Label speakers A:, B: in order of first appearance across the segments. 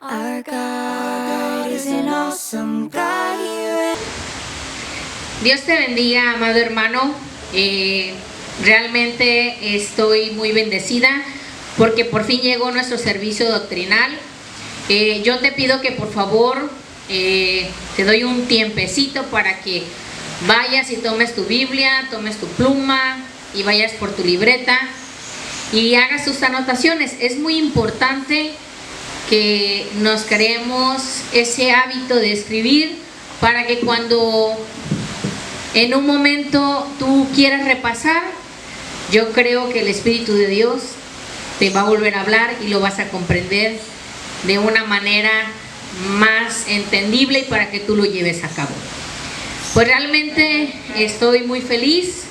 A: Our God is an awesome God.
B: Dios te bendiga, amado hermano. Realmente estoy muy bendecida porque por fin llegó nuestro servicio doctrinal. Yo te pido que por favor te doy un tiempecito para que vayas y tomes tu Biblia, tomes tu pluma y vayas por tu libreta y hagas tus anotaciones. Es muy importante que nos creemos ese hábito de escribir para que cuando en un momento tú quieras repasar, yo creo que el Espíritu de Dios te va a volver a hablar y lo vas a comprender de una manera más entendible y para que tú lo lleves a cabo. Pues realmente estoy muy feliz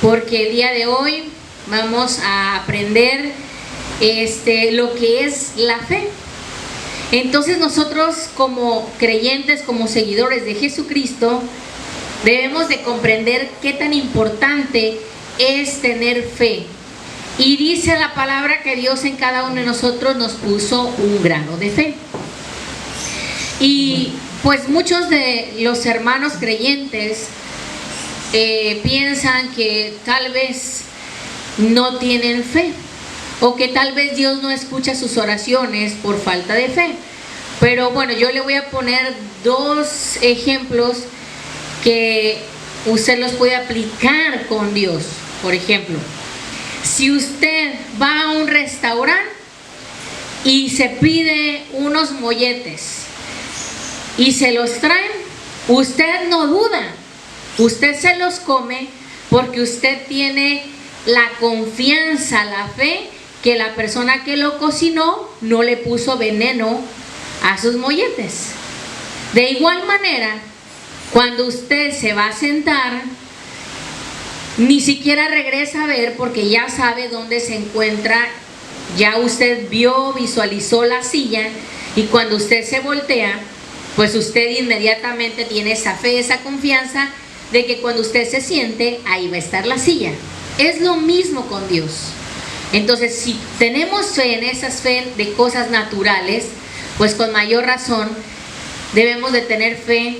B: porque el día de hoy vamos a aprender lo que es la fe. Entonces nosotros como creyentes, como seguidores de Jesucristo, debemos de comprender qué tan importante es tener fe. Y dice la palabra que Dios en cada uno de nosotros nos puso un grano de fe. Y pues muchos de los hermanos creyentes piensan que tal vez no tienen fe, o que tal vez Dios no escucha sus oraciones por falta de fe. Pero bueno, yo le voy a poner dos ejemplos que usted los puede aplicar con Dios. Por ejemplo, si usted va a un restaurante y se pide unos molletes y se los traen, usted no duda, usted se los come porque usted tiene la confianza, la fe que la persona que lo cocinó no le puso veneno a sus molletes. De igual manera, cuando usted se va a sentar, ni siquiera regresa a ver porque ya sabe dónde se encuentra, ya usted visualizó la silla, y cuando usted se voltea, pues usted inmediatamente tiene esa fe, esa confianza de que cuando usted se siente, ahí va a estar la silla. Es lo mismo con Dios. Entonces, si tenemos fe en esas fe de cosas naturales, pues con mayor razón debemos de tener fe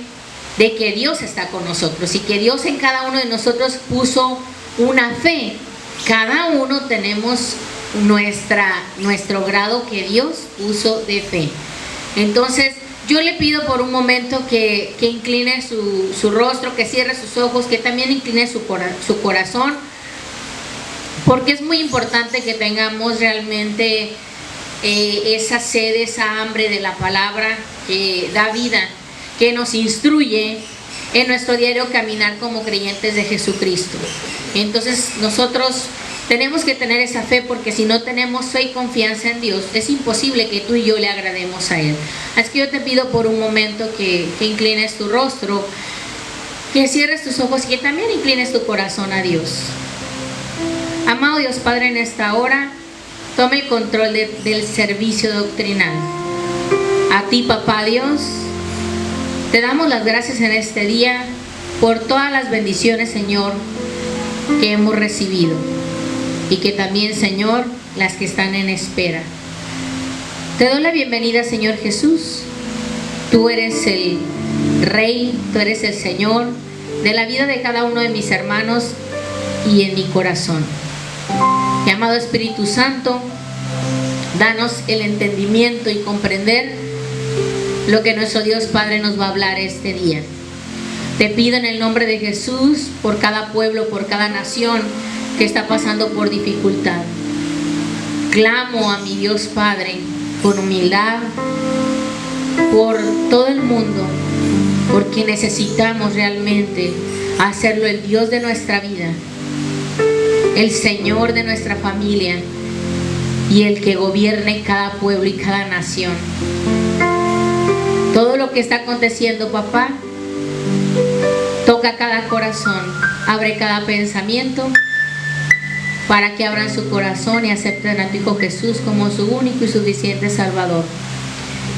B: de que Dios está con nosotros y que Dios en cada uno de nosotros puso una fe. Cada uno tenemos nuestro grado que Dios puso de fe. Entonces, yo le pido por un momento que incline su rostro, que cierre sus ojos, que también incline su corazón, porque es muy importante que tengamos realmente esa sed, esa hambre de la palabra que da vida, que nos instruye en nuestro diario caminar como creyentes de Jesucristo. Entonces nosotros tenemos que tener esa fe, porque si no tenemos fe y confianza en Dios, es imposible que tú y yo le agrademos a Él. Así que yo te pido por un momento que inclines tu rostro, que cierres tus ojos y que también inclines tu corazón a Dios. Amado Dios Padre, en esta hora, tome el control del servicio doctrinal. A ti, Papá Dios, te damos las gracias en este día por todas las bendiciones, Señor, que hemos recibido, y que también, Señor, las que están en espera. Te doy la bienvenida, Señor Jesús. Tú eres el Rey, tú eres el Señor de la vida de cada uno de mis hermanos y en mi corazón. Mi amado Espíritu Santo, danos el entendimiento y comprender lo que nuestro Dios Padre nos va a hablar este día. Te pido en el nombre de Jesús por cada pueblo, por cada nación que está pasando por dificultad. Clamo a mi Dios Padre con humildad por todo el mundo, porque necesitamos realmente hacerlo el Dios de nuestra vida, el Señor de nuestra familia y el que gobierne cada pueblo y cada nación. Todo lo que está aconteciendo, papá, toca cada corazón, abre cada pensamiento para que abran su corazón y acepten a tu Hijo Jesús como su único y suficiente Salvador.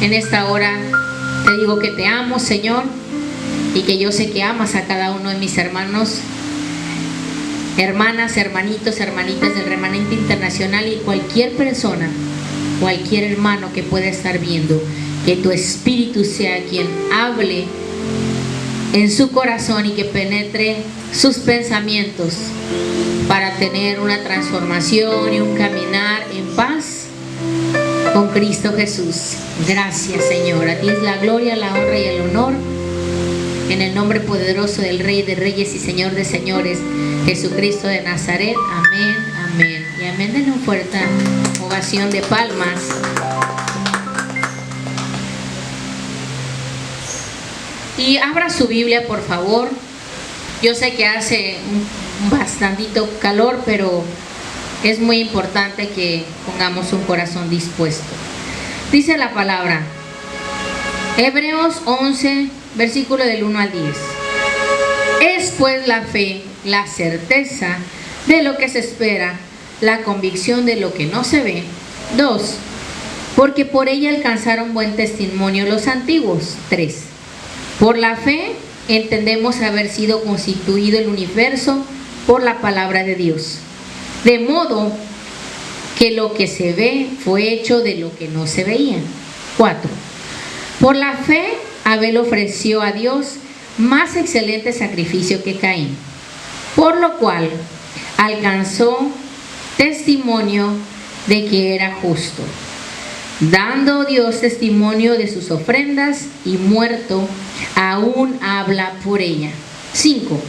B: En esta hora te digo que te amo, Señor, y que yo sé que amas a cada uno de mis hermanos, hermanas, hermanitos, hermanitas del Remanente Internacional y cualquier persona, cualquier hermano que pueda estar viendo que tu Espíritu sea quien hable en su corazón y que penetre sus pensamientos para tener una transformación y un caminar en paz con Cristo Jesús. Gracias, Señor. A ti es la gloria, la honra y el honor. En el nombre poderoso del Rey de Reyes y Señor de Señores, Jesucristo de Nazaret. Amén, amén. Y amén. Den una fuerte ovación de palmas. Y abra su Biblia, por favor. Yo sé que hace bastantito calor, pero es muy importante que pongamos un corazón dispuesto. Dice la palabra, Hebreos 11, versículo del 1 al 10. Es pues la fe, la certeza de lo que se espera, la convicción de lo que no se ve. 2. Porque por ella alcanzaron buen testimonio los antiguos. 3. Por la fe entendemos haber sido constituido el universo por la palabra de Dios, de modo que lo que se ve fue hecho de lo que no se veía. 4. Por la fe Abel ofreció a Dios más excelente sacrificio que Caín, por lo cual alcanzó testimonio de que era justo, dando Dios testimonio de sus ofrendas, y muerto aún habla por ella. 5.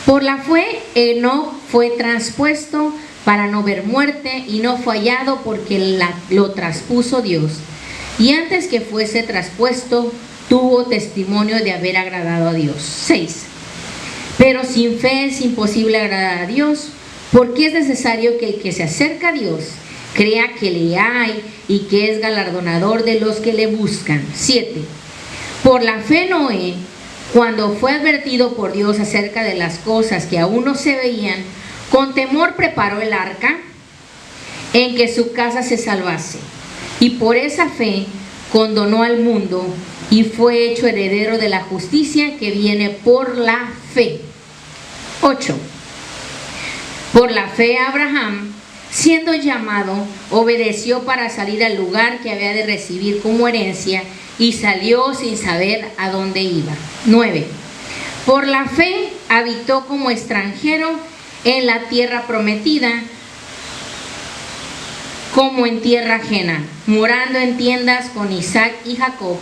B: Por la fe Enoc fue traspuesto para no ver muerte, y no fue hallado porque lo traspuso Dios, y antes que fuese traspuesto tuvo testimonio de haber agradado a Dios. 6. Pero sin fe es imposible agradar a Dios, porque es necesario que el que se acerca a Dios crea que le hay y que es galardonador de los que le buscan. 7. Por la fe Noé, cuando fue advertido por Dios acerca de las cosas que aún no se veían, con temor preparó el arca en que su casa se salvase, y por esa fe condonó al mundo y fue hecho heredero de la justicia que viene por la fe. 8. Por la fe Abraham, siendo llamado, obedeció para salir al lugar que había de recibir como herencia, y salió sin saber a dónde iba. 9. Por la fe habitó como extranjero en la tierra prometida, como en tierra ajena, morando en tiendas con Isaac y Jacob,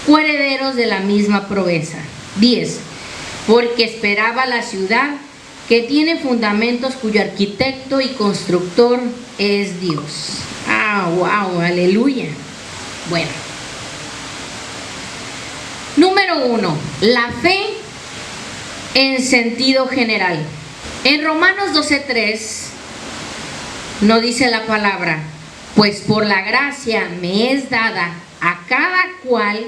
B: coherederos de la misma promesa. 10. Porque esperaba la ciudad que tiene fundamentos, cuyo arquitecto y constructor es Dios. Wow, aleluya. Bueno, número 1, la fe en sentido general. En Romanos 12:3 nos dice la palabra, pues por la gracia me es dada a cada cual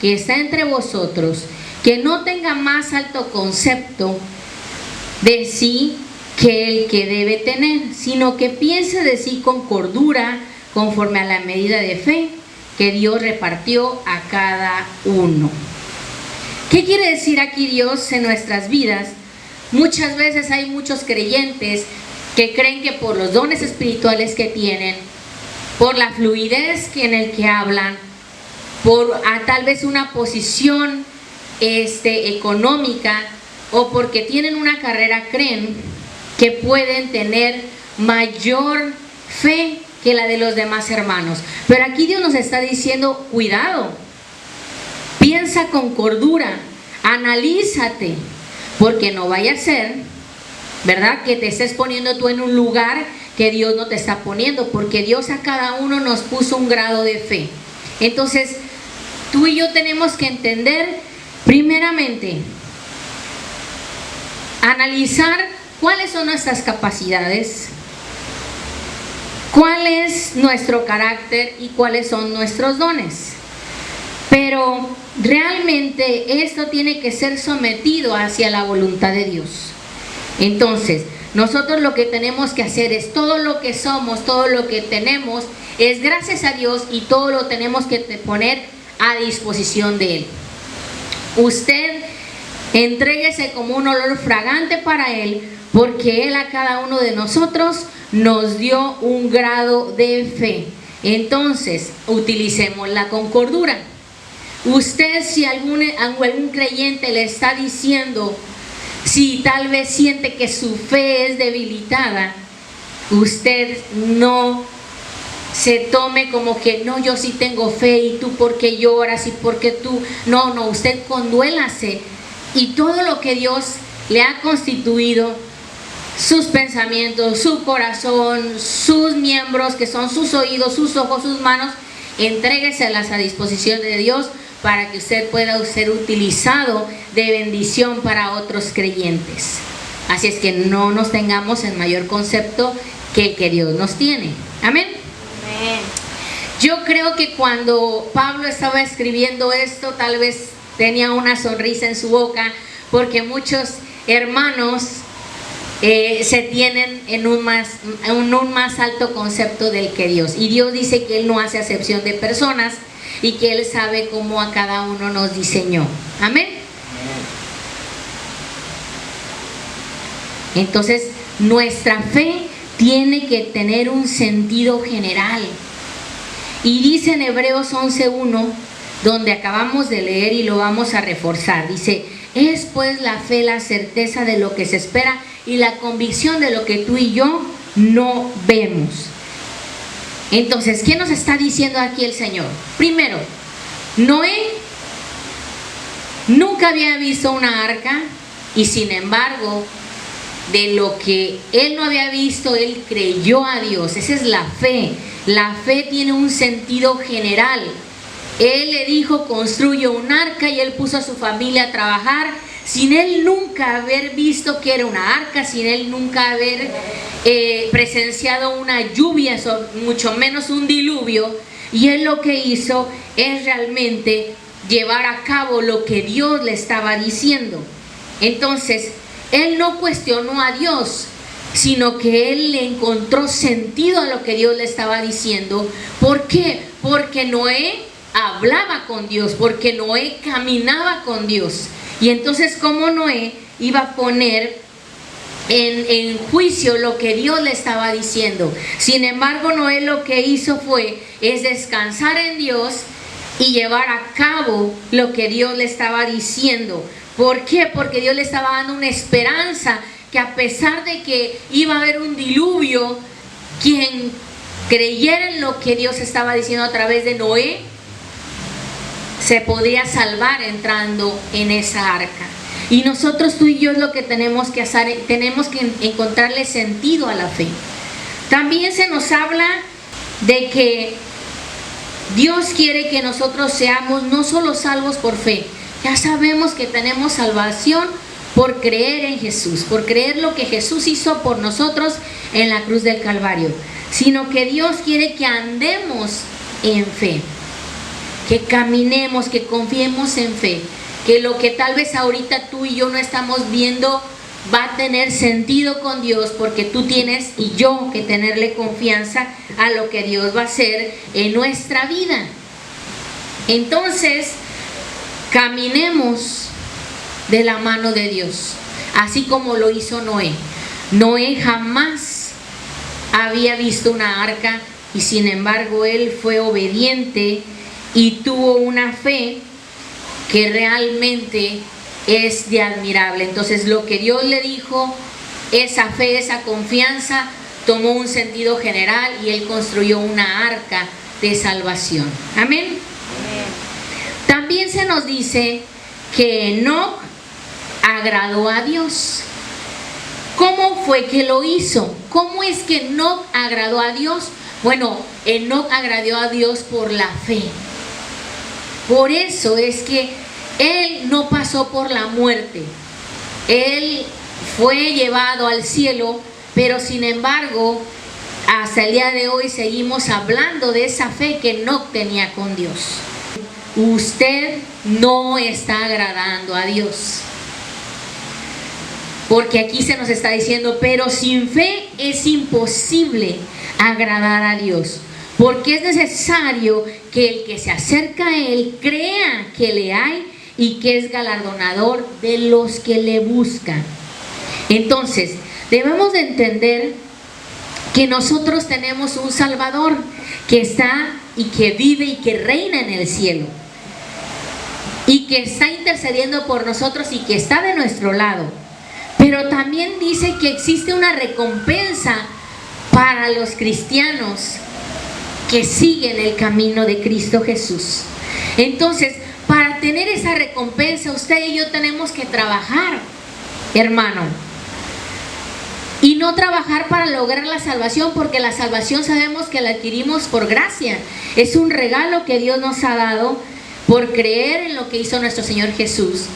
B: que está entre vosotros, que no tenga más alto concepto de sí que el que debe tener, sino que piense de sí con cordura, conforme a la medida de fe que Dios repartió a cada uno. ¿Qué quiere decir aquí Dios en nuestras vidas? Muchas veces hay muchos creyentes que creen que por los dones espirituales que tienen, por la fluidez en el que hablan, por tal vez una posición económica, o porque tienen una carrera, creen que pueden tener mayor fe que la de los demás hermanos. Pero aquí Dios nos está diciendo, cuidado, piensa con cordura, analízate, porque no vaya a ser, ¿verdad?, que te estés poniendo tú en un lugar que Dios no te está poniendo, porque Dios a cada uno nos puso un grado de fe. Entonces, tú y yo tenemos que entender, primeramente, analizar cuáles son nuestras capacidades, cuál es nuestro carácter y cuáles son nuestros dones. Pero realmente esto tiene que ser sometido hacia la voluntad de Dios. Entonces, nosotros lo que tenemos que hacer es, todo lo que somos, todo lo que tenemos, es gracias a Dios, y todo lo tenemos que poner a disposición de Él. Usted entréguese como un olor fragante para Él, porque Él a cada uno de nosotros nos dio un grado de fe. Entonces, utilicémosla con cordura. Usted, si algún creyente le está diciendo, si tal vez siente que su fe es debilitada, usted no se tome como que no, yo sí tengo fe y tú porque lloras y porque tú, no, usted conduélase y todo lo que Dios le ha constituido, sus pensamientos, su corazón, sus miembros que son sus oídos, sus ojos, sus manos, entrégueselas a disposición de Dios para que usted pueda ser utilizado de bendición para otros creyentes. Así es que no nos tengamos en mayor concepto que el que Dios nos tiene. Amén.
C: Amén.
B: Yo creo que cuando Pablo estaba escribiendo esto, tal vez tenía una sonrisa en su boca, porque muchos hermanos se tienen en un más alto concepto del que Dios. Y Dios dice que Él no hace acepción de personas y que Él sabe cómo a cada uno nos diseñó. Amén. Entonces, nuestra fe tiene que tener un sentido general. Y dice en Hebreos 11:1, donde acabamos de leer y lo vamos a reforzar, dice: es pues la fe la certeza de lo que se espera y la convicción de lo que tú y yo no vemos. Entonces, ¿qué nos está diciendo aquí el Señor? Primero, Noé nunca había visto una arca y sin embargo, de lo que él no había visto, él creyó a Dios. Esa es la fe. La fe tiene un sentido general. Él le dijo: construye un arca, y él puso a su familia a trabajar sin él nunca haber visto que era una arca, sin él nunca haber presenciado una lluvia, mucho menos un diluvio. Y él lo que hizo es realmente llevar a cabo lo que Dios le estaba diciendo. Entonces, él no cuestionó a Dios, sino que él le encontró sentido a lo que Dios le estaba diciendo. ¿Por qué? Porque Noé hablaba con Dios, porque Noé caminaba con Dios. Y entonces, ¿cómo Noé iba a poner en juicio lo que Dios le estaba diciendo? Sin embargo, Noé lo que hizo es descansar en Dios y llevar a cabo lo que Dios le estaba diciendo. ¿Por qué? Porque Dios le estaba dando una esperanza, que a pesar de que iba a haber un diluvio, quien creyera en lo que Dios estaba diciendo a través de Noé, se podría salvar entrando en esa arca. Y nosotros, tú y yo, es lo que tenemos que hacer, tenemos que encontrarle sentido a la fe. También se nos habla de que Dios quiere que nosotros seamos no solo salvos por fe. Ya sabemos que tenemos salvación por creer en Jesús, por creer lo que Jesús hizo por nosotros en la cruz del Calvario, sino que Dios quiere que andemos en fe, que caminemos, que confiemos en fe, que lo que tal vez ahorita tú y yo no estamos viendo va a tener sentido con Dios, porque tú tienes y yo que tenerle confianza a lo que Dios va a hacer en nuestra vida. Entonces, caminemos de la mano de Dios, así como lo hizo Noé. Noé jamás había visto una arca y sin embargo él fue obediente y tuvo una fe que realmente es de admirable. Entonces, lo que Dios le dijo, esa fe, esa confianza, tomó un sentido general y él construyó una arca de salvación. Amén. También se nos dice que Enoc agradó a Dios. ¿Cómo fue que lo hizo? ¿Cómo es que Enoc agradó a Dios? Bueno, Enoc agradó a Dios por la fe. Por eso es que él no pasó por la muerte. Él fue llevado al cielo, pero sin embargo, hasta el día de hoy seguimos hablando de esa fe que Enoc tenía con Dios. Usted no está agradando a Dios, porque aquí se nos está diciendo: pero sin fe es imposible agradar a Dios, porque es necesario que el que se acerca a Él crea que le hay y que es galardonador de los que le buscan. Entonces, debemos de entender que nosotros tenemos un Salvador que está y que vive y que reina en el cielo. y que está intercediendo por nosotros y que está de nuestro lado. Pero también dice que existe una recompensa para los cristianos que siguen el camino de Cristo Jesús. Entonces, para tener esa recompensa, usted y yo tenemos que trabajar, hermano. Y no trabajar para lograr la salvación, porque la salvación sabemos que la adquirimos por gracia. Es un regalo que Dios nos ha dado por creer en lo que hizo nuestro Señor Jesús.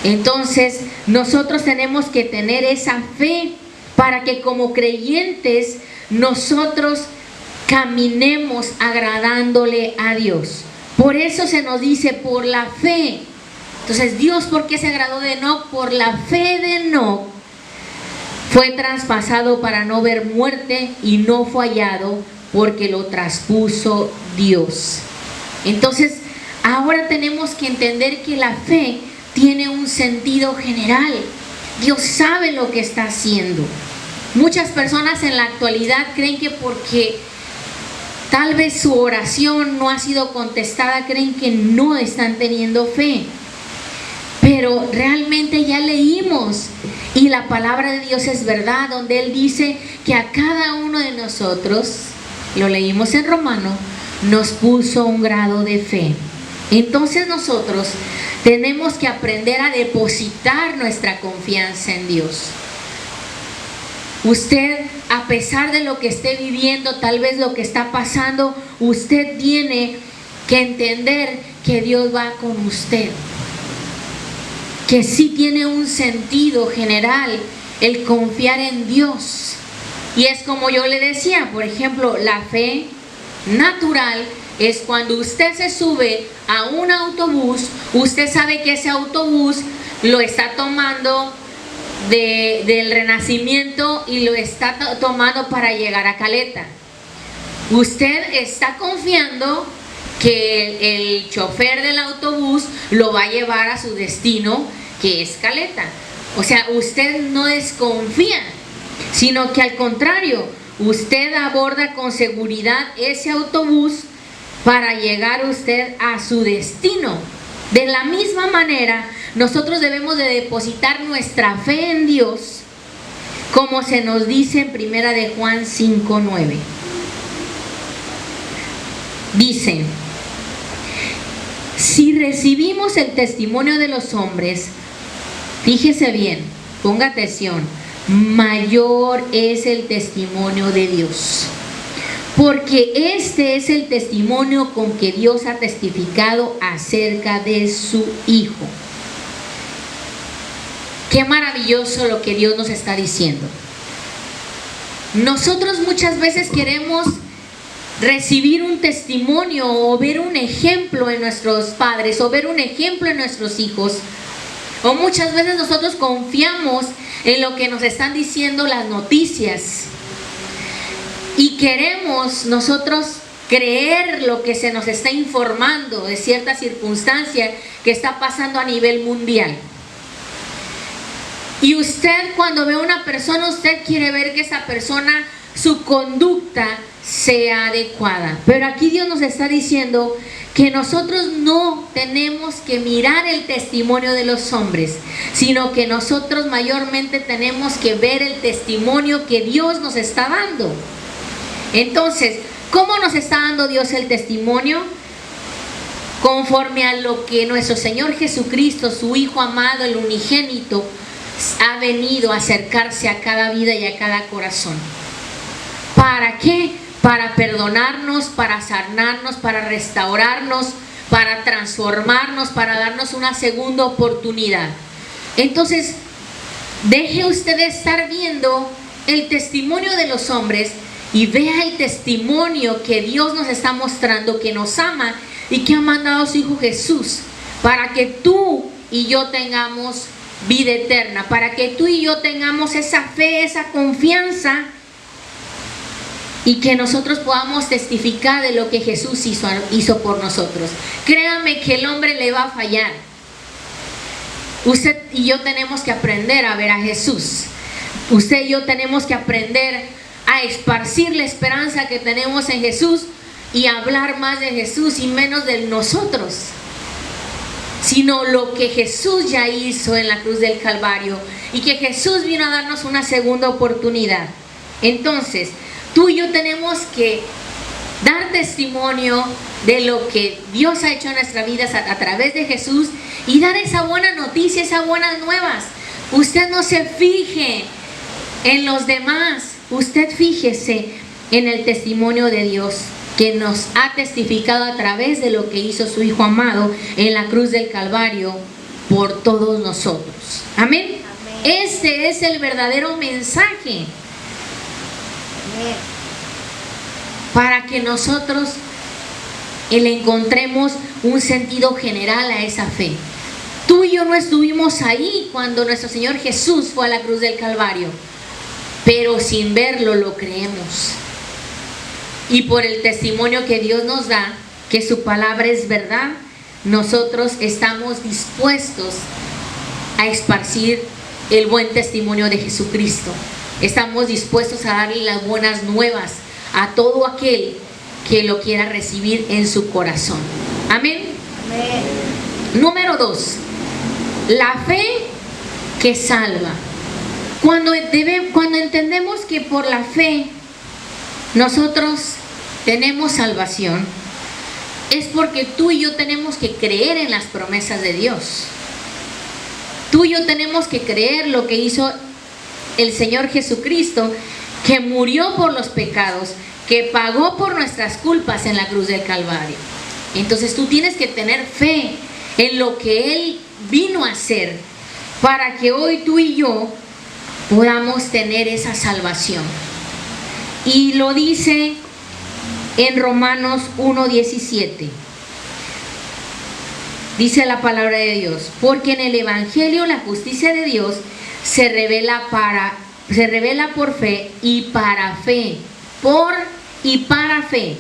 B: Entonces, nosotros tenemos que tener esa fe para que como creyentes nosotros caminemos agradándole a Dios. Por eso se nos dice por la fe. Entonces, Dios, ¿por qué se agradó de Enoc? Por la fe de Enoc fue traspasado para no ver muerte y no fue hallado porque lo traspuso Dios. Entonces, ahora tenemos que entender que la fe tiene un sentido general. Dios sabe lo que está haciendo. Muchas personas en la actualidad creen que porque tal vez su oración no ha sido contestada, creen que no están teniendo fe. Pero realmente ya leímos y la palabra de Dios es verdad, donde Él dice que a cada uno de nosotros, lo leímos en Romano, nos puso un grado de fe. Entonces nosotros tenemos que aprender a depositar nuestra confianza en Dios. Usted, a pesar de lo que esté viviendo, tal vez lo que está pasando, usted tiene que entender que Dios va con usted. Que sí tiene un sentido general el confiar en Dios. Y es como yo le decía, por ejemplo, la fe natural es cuando usted se sube a un autobús, usted sabe que ese autobús lo está tomando del Renacimiento y lo está tomando para llegar a Caleta. Usted está confiando que el chofer del autobús lo va a llevar a su destino, que es Caleta. O sea, usted no desconfía, sino que al contrario, usted aborda con seguridad ese autobús para llegar usted a su destino. De la misma manera, nosotros debemos de depositar nuestra fe en Dios, como se nos dice en 1 de Juan 5:9. Dice: si recibimos el testimonio de los hombres, fíjese bien, ponga atención, mayor es el testimonio de Dios. Porque este es el testimonio con que Dios ha testificado acerca de su Hijo. Qué maravilloso lo que Dios nos está diciendo. Nosotros muchas veces queremos recibir un testimonio o ver un ejemplo en nuestros padres o ver un ejemplo en nuestros hijos. O muchas veces nosotros confiamos en lo que nos están diciendo las noticias. Y queremos nosotros creer lo que se nos está informando de cierta circunstancia que está pasando a nivel mundial. Y usted, cuando ve a una persona, usted quiere ver que esa persona, su conducta sea adecuada. Pero aquí Dios nos está diciendo que nosotros no tenemos que mirar el testimonio de los hombres, sino que nosotros mayormente tenemos que ver el testimonio que Dios nos está dando. Entonces, ¿cómo nos está dando Dios el testimonio? Conforme a lo que nuestro Señor Jesucristo, su Hijo amado, el unigénito, ha venido a acercarse a cada vida y a cada corazón. ¿Para qué? Para perdonarnos, para sanarnos, para restaurarnos, para transformarnos, para darnos una segunda oportunidad. Entonces, deje usted de estar viendo el testimonio de los hombres y vea el testimonio que Dios nos está mostrando, que nos ama y que ha mandado a su Hijo Jesús para que tú y yo tengamos vida eterna, para que tú y yo tengamos esa fe, esa confianza y que nosotros podamos testificar de lo que Jesús hizo por nosotros. Créame que el hombre le va a fallar. Usted y yo tenemos que aprender a ver a Jesús. Usted y yo tenemos que aprender a esparcir la esperanza que tenemos en Jesús y hablar más de Jesús y menos de nosotros. sino lo que Jesús ya hizo en la cruz del Calvario y que Jesús vino a darnos una segunda oportunidad. Entonces, tú y yo tenemos que dar testimonio de lo que Dios ha hecho en nuestras vidas a través de Jesús y dar esa buena noticia, esas buenas nuevas. Usted no se fije en los demás, usted fíjese en el testimonio de Dios que nos ha testificado a través de lo que hizo su Hijo amado en la cruz del Calvario por todos nosotros. Amén. Amén. Este es el verdadero mensaje. Amén. Para que nosotros le encontremos un sentido general a esa fe. Tú y yo no estuvimos ahí cuando nuestro Señor Jesús fue a la cruz del Calvario, pero sin verlo lo creemos. Y por el testimonio que Dios nos da, que su palabra es verdad, nosotros estamos dispuestos a esparcir el buen testimonio de Jesucristo. Estamos dispuestos a darle las buenas nuevas a todo aquel que lo quiera recibir en su corazón. Amén. Amén. Número 2, la fe que salva. Cuando entendemos que por la fe nosotros tenemos salvación, es porque tú y yo tenemos que creer en las promesas de Dios. Tú y yo tenemos que creer lo que hizo el Señor Jesucristo, que murió por los pecados, que pagó por nuestras culpas en la cruz del Calvario. Entonces tú tienes que tener fe en lo que Él vino a hacer para que hoy tú y yo podamos tener esa salvación. Y lo dice en Romanos 1:17. Dice la palabra de Dios: porque en el Evangelio la justicia de Dios se revela por fe y para fe, para fe,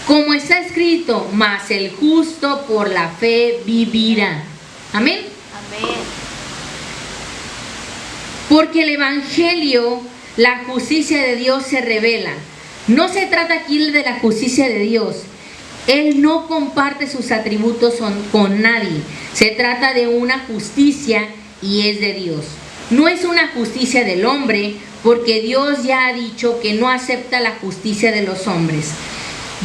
B: como está escrito, mas el justo por la fe vivirá. Amén. Amén. Porque el Evangelio, la justicia de Dios se revela. No se trata aquí de la justicia de Dios. Él no comparte sus atributos con nadie. Se trata de una justicia y es de Dios. No es una justicia del hombre, porque Dios ya ha dicho que no acepta la justicia de los hombres.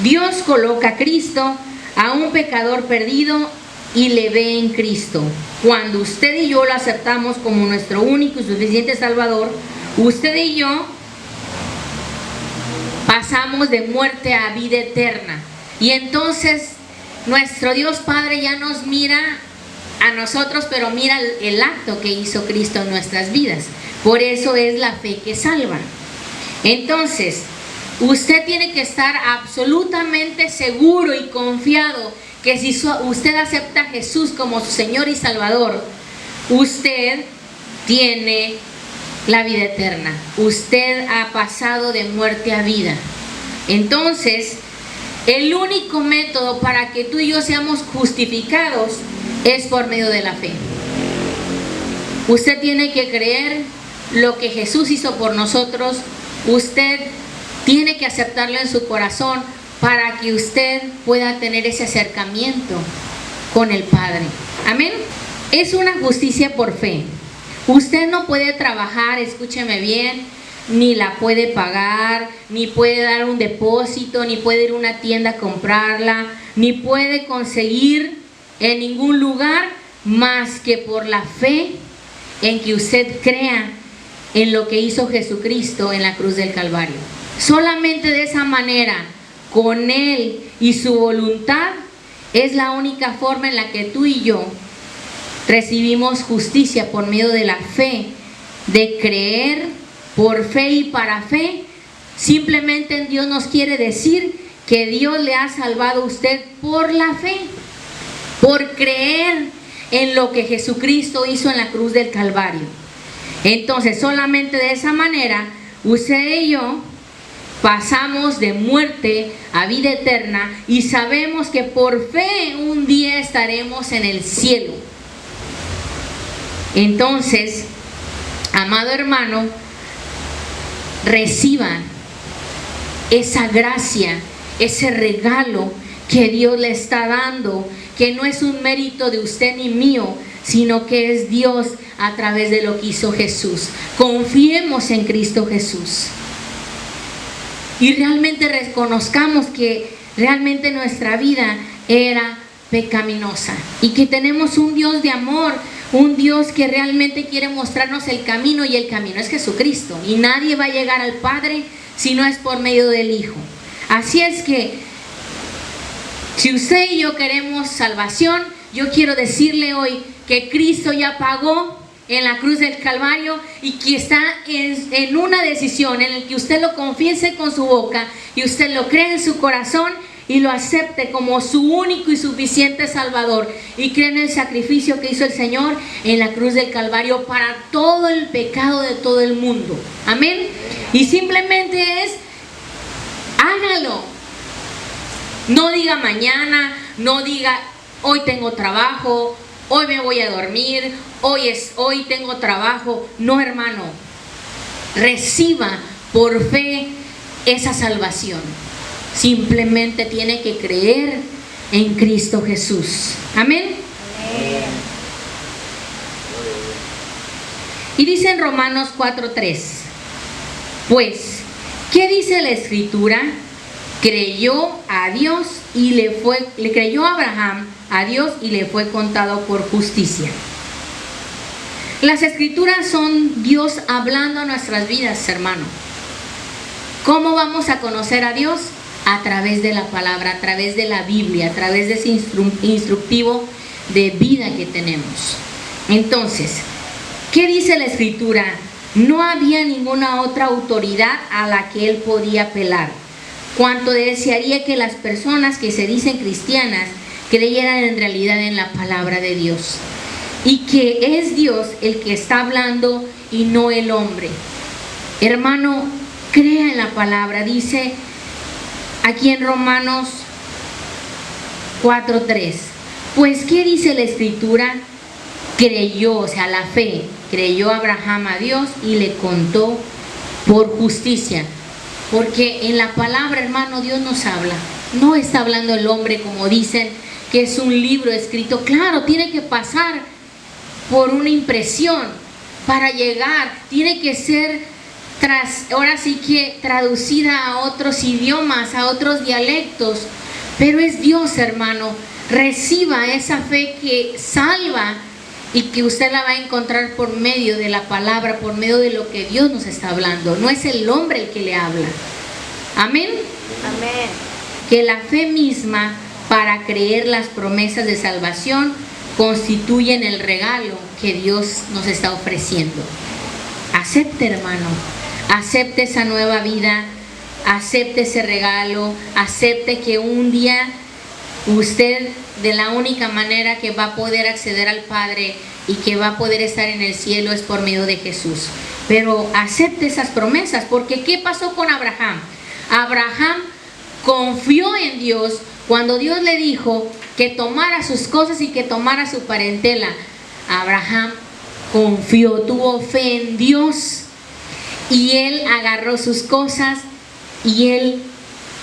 B: Dios coloca a Cristo, a un pecador perdido, y le ve en Cristo. Cuando usted y yo lo aceptamos como nuestro único y suficiente Salvador, usted y yo pasamos de muerte a vida eterna. Y entonces nuestro Dios Padre ya nos mira a nosotros, pero mira el acto que hizo Cristo en nuestras vidas. Por eso es la fe que salva. Entonces, usted tiene que estar absolutamente seguro y confiado que si usted acepta a Jesús como su Señor y Salvador, usted tiene la vida eterna. Usted ha pasado de muerte a vida. Entonces, el único método para que tú y yo seamos justificados es por medio de la fe. Usted tiene que creer lo que Jesús hizo por nosotros. Usted tiene que aceptarlo en su corazón para que usted pueda tener ese acercamiento con el Padre. Amén. Es una justicia por fe. Usted no puede trabajar, escúcheme bien, ni la puede pagar, ni puede dar un depósito, ni puede ir a una tienda a comprarla, ni puede conseguir en ningún lugar más que por la fe en que usted crea en lo que hizo Jesucristo en la cruz del Calvario. Solamente de esa manera, con Él y su voluntad, es la única forma en la que tú y yo recibimos justicia por medio de la fe, de creer por fe y para fe. Simplemente Dios nos quiere decir que Dios le ha salvado a usted por la fe, por creer en lo que Jesucristo hizo en la cruz del Calvario. Entonces, solamente de esa manera, usted y yo pasamos de muerte a vida eterna y sabemos que por fe un día estaremos en el cielo. Entonces, amado hermano, reciba esa gracia, ese regalo que Dios le está dando, que no es un mérito de usted ni mío, sino que es Dios a través de lo que hizo Jesús. Confiemos en Cristo Jesús y realmente reconozcamos que realmente nuestra vida era pecaminosa y que tenemos un Dios de amor, un Dios que realmente quiere mostrarnos el camino, y el camino es Jesucristo, y nadie va a llegar al Padre si no es por medio del Hijo. Así es que si usted y yo queremos salvación, yo quiero decirle hoy que Cristo ya pagó en la cruz del Calvario y que está en una decisión en la que usted lo confiese con su boca y usted lo cree en su corazón y lo acepte como su único y suficiente Salvador, y cree en el sacrificio que hizo el Señor en la cruz del Calvario para todo el pecado de todo el mundo. Amén. Y simplemente es, hágalo. No diga mañana, no diga hoy tengo trabajo, hoy me voy a dormir, hoy tengo trabajo. No, hermano, reciba por fe esa salvación. Simplemente tiene que creer en Cristo Jesús. Amén. Y dice en Romanos 4:3, pues, ¿qué dice la Escritura? Creyó a Dios y le creyó a Abraham a Dios y le fue contado por justicia. Las Escrituras son Dios hablando a nuestras vidas, hermano. ¿Cómo vamos a conocer a Dios? A través de la palabra, a través de la Biblia, a través de ese instructivo de vida que tenemos. Entonces, ¿qué dice la Escritura? No había ninguna otra autoridad a la que él podía apelar. Cuánto desearía que las personas que se dicen cristianas creyeran en realidad en la palabra de Dios, y que es Dios el que está hablando y no el hombre. Hermano, crea en la palabra. Dice aquí en Romanos 4:3, pues ¿qué dice la Escritura? Creyó, o sea, la fe, creyó Abraham a Dios y le contó por justicia. Porque en la palabra, hermano, Dios nos habla. No está hablando el hombre como dicen, que es un libro escrito. Claro, tiene que pasar por una impresión para llegar. Tiene que ser ahora sí que traducida a otros idiomas, a otros dialectos. Pero es Dios, hermano. Reciba esa fe que salva y que usted la va a encontrar por medio de la palabra, por medio de lo que Dios nos está hablando. No es el hombre el que le habla. Amén.
C: Amén.
B: Que la fe misma para creer las promesas de salvación constituyen el regalo que Dios nos está ofreciendo. Acepte, hermano, acepte esa nueva vida, acepte ese regalo, acepte que un día usted, de la única manera que va a poder acceder al Padre y que va a poder estar en el cielo es por medio de Jesús. Pero acepte esas promesas, porque ¿qué pasó con Abraham? Abraham confió en Dios cuando Dios le dijo que tomara sus cosas y que tomara su parentela. Abraham confió, tuvo fe en Dios, y él agarró sus cosas y él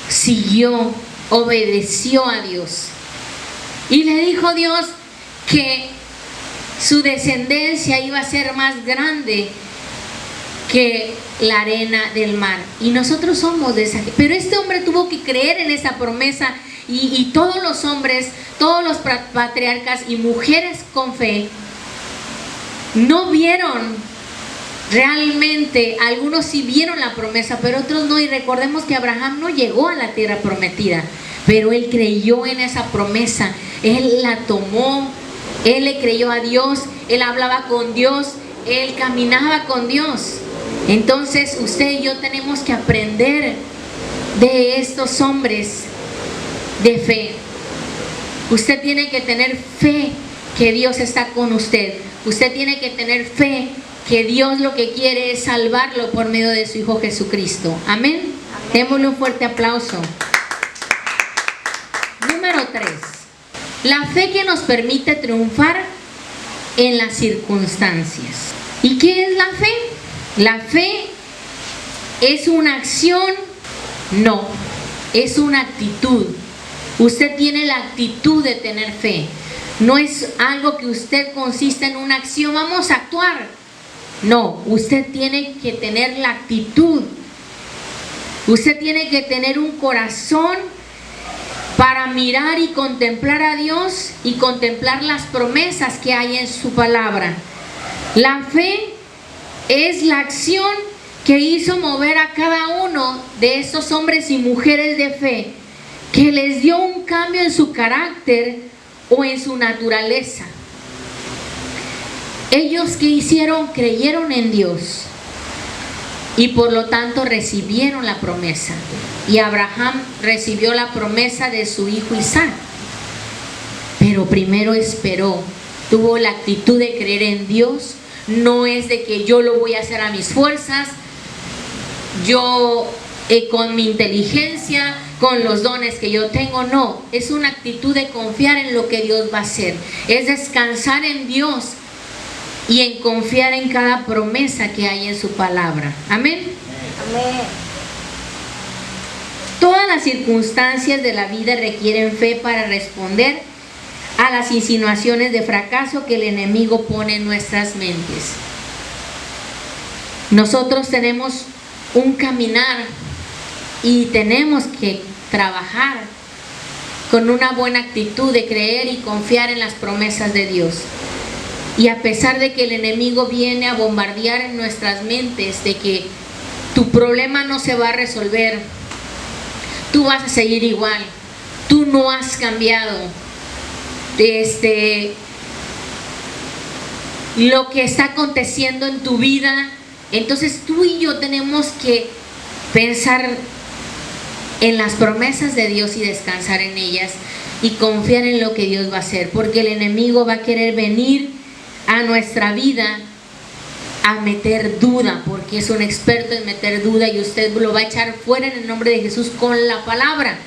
B: siguió, obedeció a Dios. Y le dijo Dios que su descendencia iba a ser más grande que la arena del mar. Y nosotros somos de esa. Pero este hombre tuvo que creer en esa promesa, y todos los hombres, todos los patriarcas y mujeres con fe no vieron realmente. Algunos sí vieron la promesa, pero otros no. Y recordemos que Abraham no llegó a la tierra prometida, pero él creyó en esa promesa. Él la tomó, él le creyó a Dios, él hablaba con Dios, él caminaba con Dios. Entonces usted y yo tenemos que aprender de estos hombres de fe. Usted tiene que tener fe que Dios está con usted. Usted tiene que tener fe que Dios lo que quiere es salvarlo por medio de su Hijo Jesucristo. Amén.
C: Amén.
B: Démosle un fuerte aplauso. Número 3. La fe que nos permite triunfar en las circunstancias. ¿Y qué es la fe? La fe es una acción, no, es una actitud. Usted tiene la actitud de tener fe. No es algo que usted consiste en una acción, vamos a actuar. No, usted tiene que tener la actitud. Usted tiene que tener un corazón para mirar y contemplar a Dios y contemplar las promesas que hay en su palabra. La fe es la acción que hizo mover a cada uno de estos hombres y mujeres de fe, que les dio un cambio en su carácter o en su naturaleza. Ellos que hicieron, creyeron en Dios y por lo tanto recibieron la promesa. Y Abraham recibió la promesa de su hijo Isaac, pero primero esperó, tuvo la actitud de creer en Dios. No es de que yo lo voy a hacer a mis fuerzas, yo con mi inteligencia, con los dones que yo tengo. No, es una actitud de confiar en lo que Dios va a hacer, es descansar en Dios y en confiar en cada promesa que hay en su palabra. Amén.
C: Amén.
B: Todas las circunstancias de la vida requieren fe para responder a las insinuaciones de fracaso que el enemigo pone en nuestras mentes. Nosotros tenemos un caminar y tenemos que trabajar con una buena actitud de creer y confiar en las promesas de Dios. Y a pesar de que el enemigo viene a bombardear en nuestras mentes de que tu problema no se va a resolver, tú vas a seguir igual, tú no has cambiado, lo que está aconteciendo en tu vida, entonces tú y yo tenemos que pensar en las promesas de Dios y descansar en ellas y confiar en lo que Dios va a hacer, porque el enemigo va a querer venir a nuestra vida a meter duda, porque es un experto en meter duda, y usted lo va a echar fuera en el nombre de Jesús con la palabra.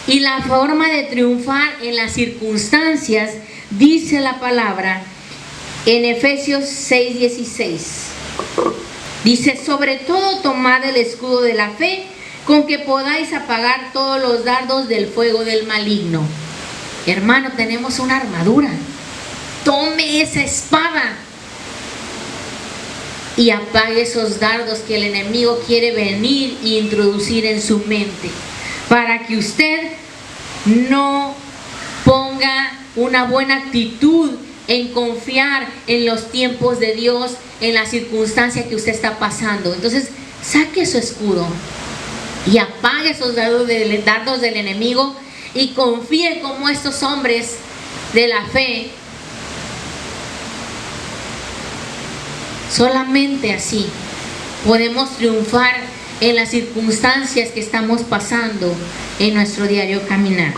B: Y la forma de triunfar en las circunstancias, dice la palabra en Efesios 6:16, dice: sobre todo tomad el escudo de la fe, con que podáis apagar todos los dardos del fuego del maligno. Hermano, tenemos una armadura. Tome esa espada y apague esos dardos que el enemigo quiere venir e introducir en su mente, para que usted no ponga una buena actitud en confiar en los tiempos de Dios, en la circunstancia que usted está pasando. Entonces, saque su escudo y apague esos dardos del enemigo y confíe como estos hombres de la fe. Solamente así podemos triunfar en las circunstancias que estamos pasando en nuestro diario caminar.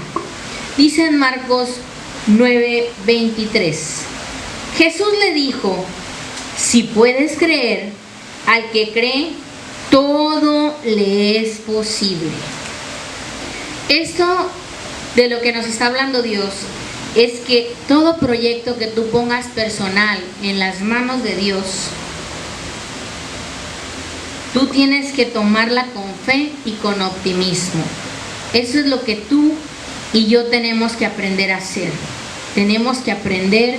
B: Dice en Marcos 9:23, Jesús le dijo: si puedes creer, al que cree, todo le es posible. Esto de lo que nos está hablando Dios es que todo proyecto que tú pongas personal en las manos de Dios, tú tienes que tomarla con fe y con optimismo. Eso es lo que tú y yo tenemos que aprender a hacer. Tenemos que aprender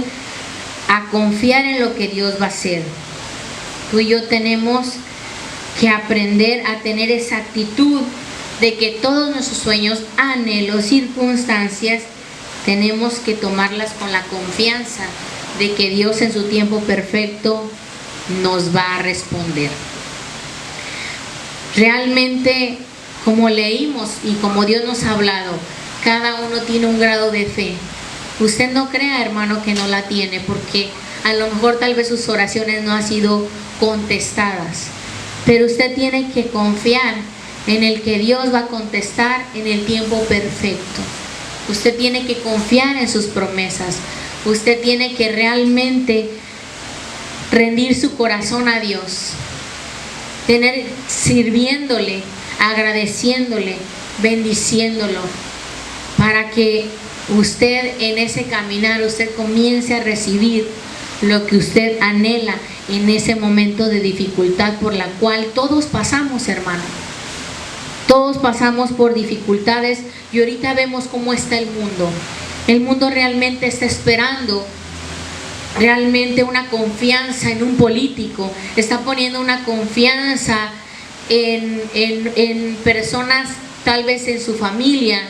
B: a confiar en lo que Dios va a hacer. Tú y yo tenemos que aprender a tener esa actitud de que todos nuestros sueños, anhelos, circunstancias, tenemos que tomarlas con la confianza de que Dios en su tiempo perfecto nos va a responder. Realmente, como leímos y como Dios nos ha hablado, cada uno tiene un grado de fe. Usted no crea, hermano, que no la tiene, porque a lo mejor tal vez sus oraciones no han sido contestadas, pero usted tiene que confiar en el que Dios va a contestar en el tiempo perfecto. Usted tiene que confiar en sus promesas. Usted tiene que realmente rendir su corazón a Dios, sirviéndole, agradeciéndole, bendiciéndolo, para que usted en ese caminar, usted comience a recibir lo que usted anhela en ese momento de dificultad por la cual todos pasamos, hermano. Todos pasamos por dificultades y ahorita vemos cómo está el mundo. El mundo realmente está esperando realmente una confianza en un político, está poniendo una confianza en personas, tal vez en su familia,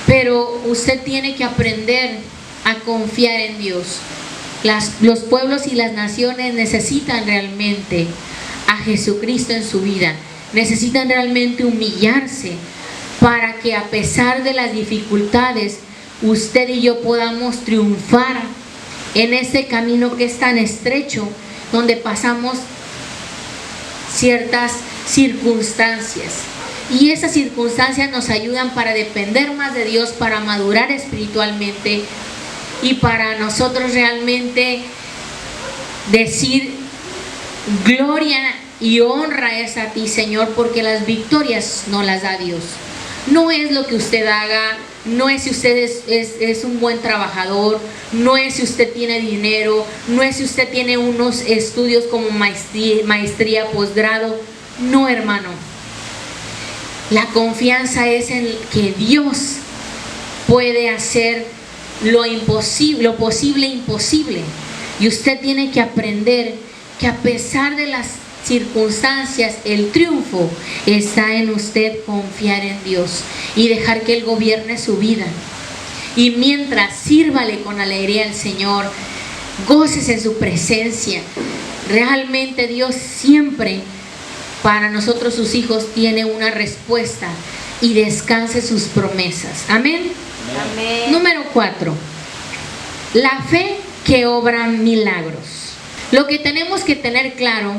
B: pero usted tiene que aprender a confiar en Dios. Los pueblos y las naciones necesitan realmente a Jesucristo en su vida, necesitan realmente humillarse para que a pesar de las dificultades, usted y yo podamos triunfar en este camino que es tan estrecho, donde pasamos ciertas circunstancias. Y esas circunstancias nos ayudan para depender más de Dios, para madurar espiritualmente y para nosotros realmente decir: gloria y honra es a ti, Señor, porque las victorias nos las da Dios. No es lo que usted haga, no es si usted es un buen trabajador, no es si usted tiene dinero, no es si usted tiene unos estudios como maestría, posgrado. No, hermano. La confianza es en que Dios puede hacer lo posible imposible. Y usted tiene que aprender que a pesar de las circunstancias, el triunfo está en usted confiar en Dios y dejar que Él gobierne su vida. Y mientras, sírvale con alegría al Señor, gócese en su presencia. Realmente Dios siempre para nosotros sus hijos tiene una respuesta y descanse sus promesas. Amén.
C: Amén.
B: Número 4. La fe que obra milagros. Lo que tenemos que tener claro,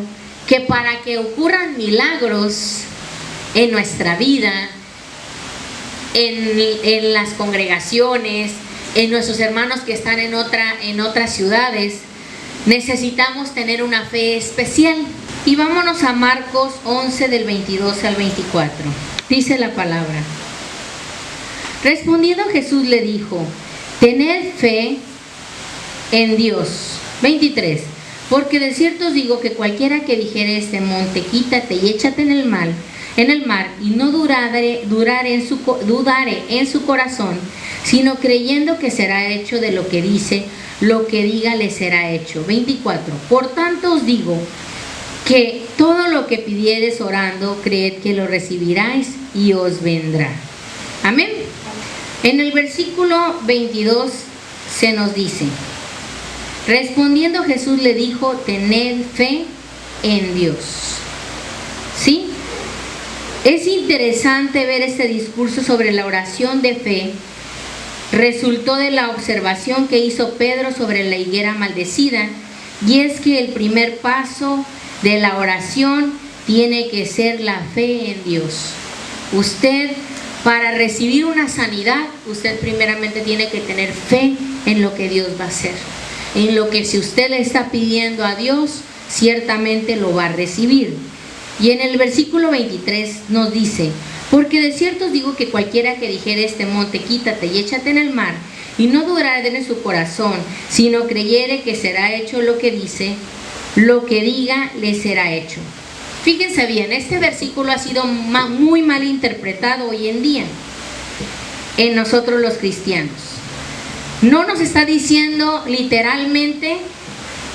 B: que para que ocurran milagros en nuestra vida, en las congregaciones, en nuestros hermanos que están en otras ciudades, necesitamos tener una fe especial. Y vámonos a Marcos 11 del 22 al 24. Dice la palabra: respondiendo Jesús le dijo: tened fe en Dios. 23. Porque de cierto os digo que cualquiera que dijere este monte, quítate y échate en el mar, y no dudare en su corazón, sino creyendo que será hecho de lo que dice, lo que diga le será hecho. 24. Por tanto os digo que todo lo que pidiereis orando, creed que lo recibiráis y os vendrá. Amén. En el versículo 22 se nos dice: respondiendo Jesús le dijo: tened fe en Dios. ¿Sí? Es interesante ver este discurso sobre la oración de fe. Resultó de la observación que hizo Pedro sobre la higuera maldecida, y es que el primer paso de la oración tiene que ser la fe en Dios. Usted, para recibir una sanidad, usted primeramente tiene que tener fe en lo que Dios va a hacer. En lo que si usted le está pidiendo a Dios, ciertamente lo va a recibir. Y en el versículo 23 nos dice: porque de cierto os digo que cualquiera que dijere este monte, quítate y échate en el mar, y no dudare en su corazón, sino creyere que será hecho lo que dice, lo que diga le será hecho. Fíjense bien, este versículo ha sido muy mal interpretado hoy en día en nosotros los cristianos. No nos está diciendo literalmente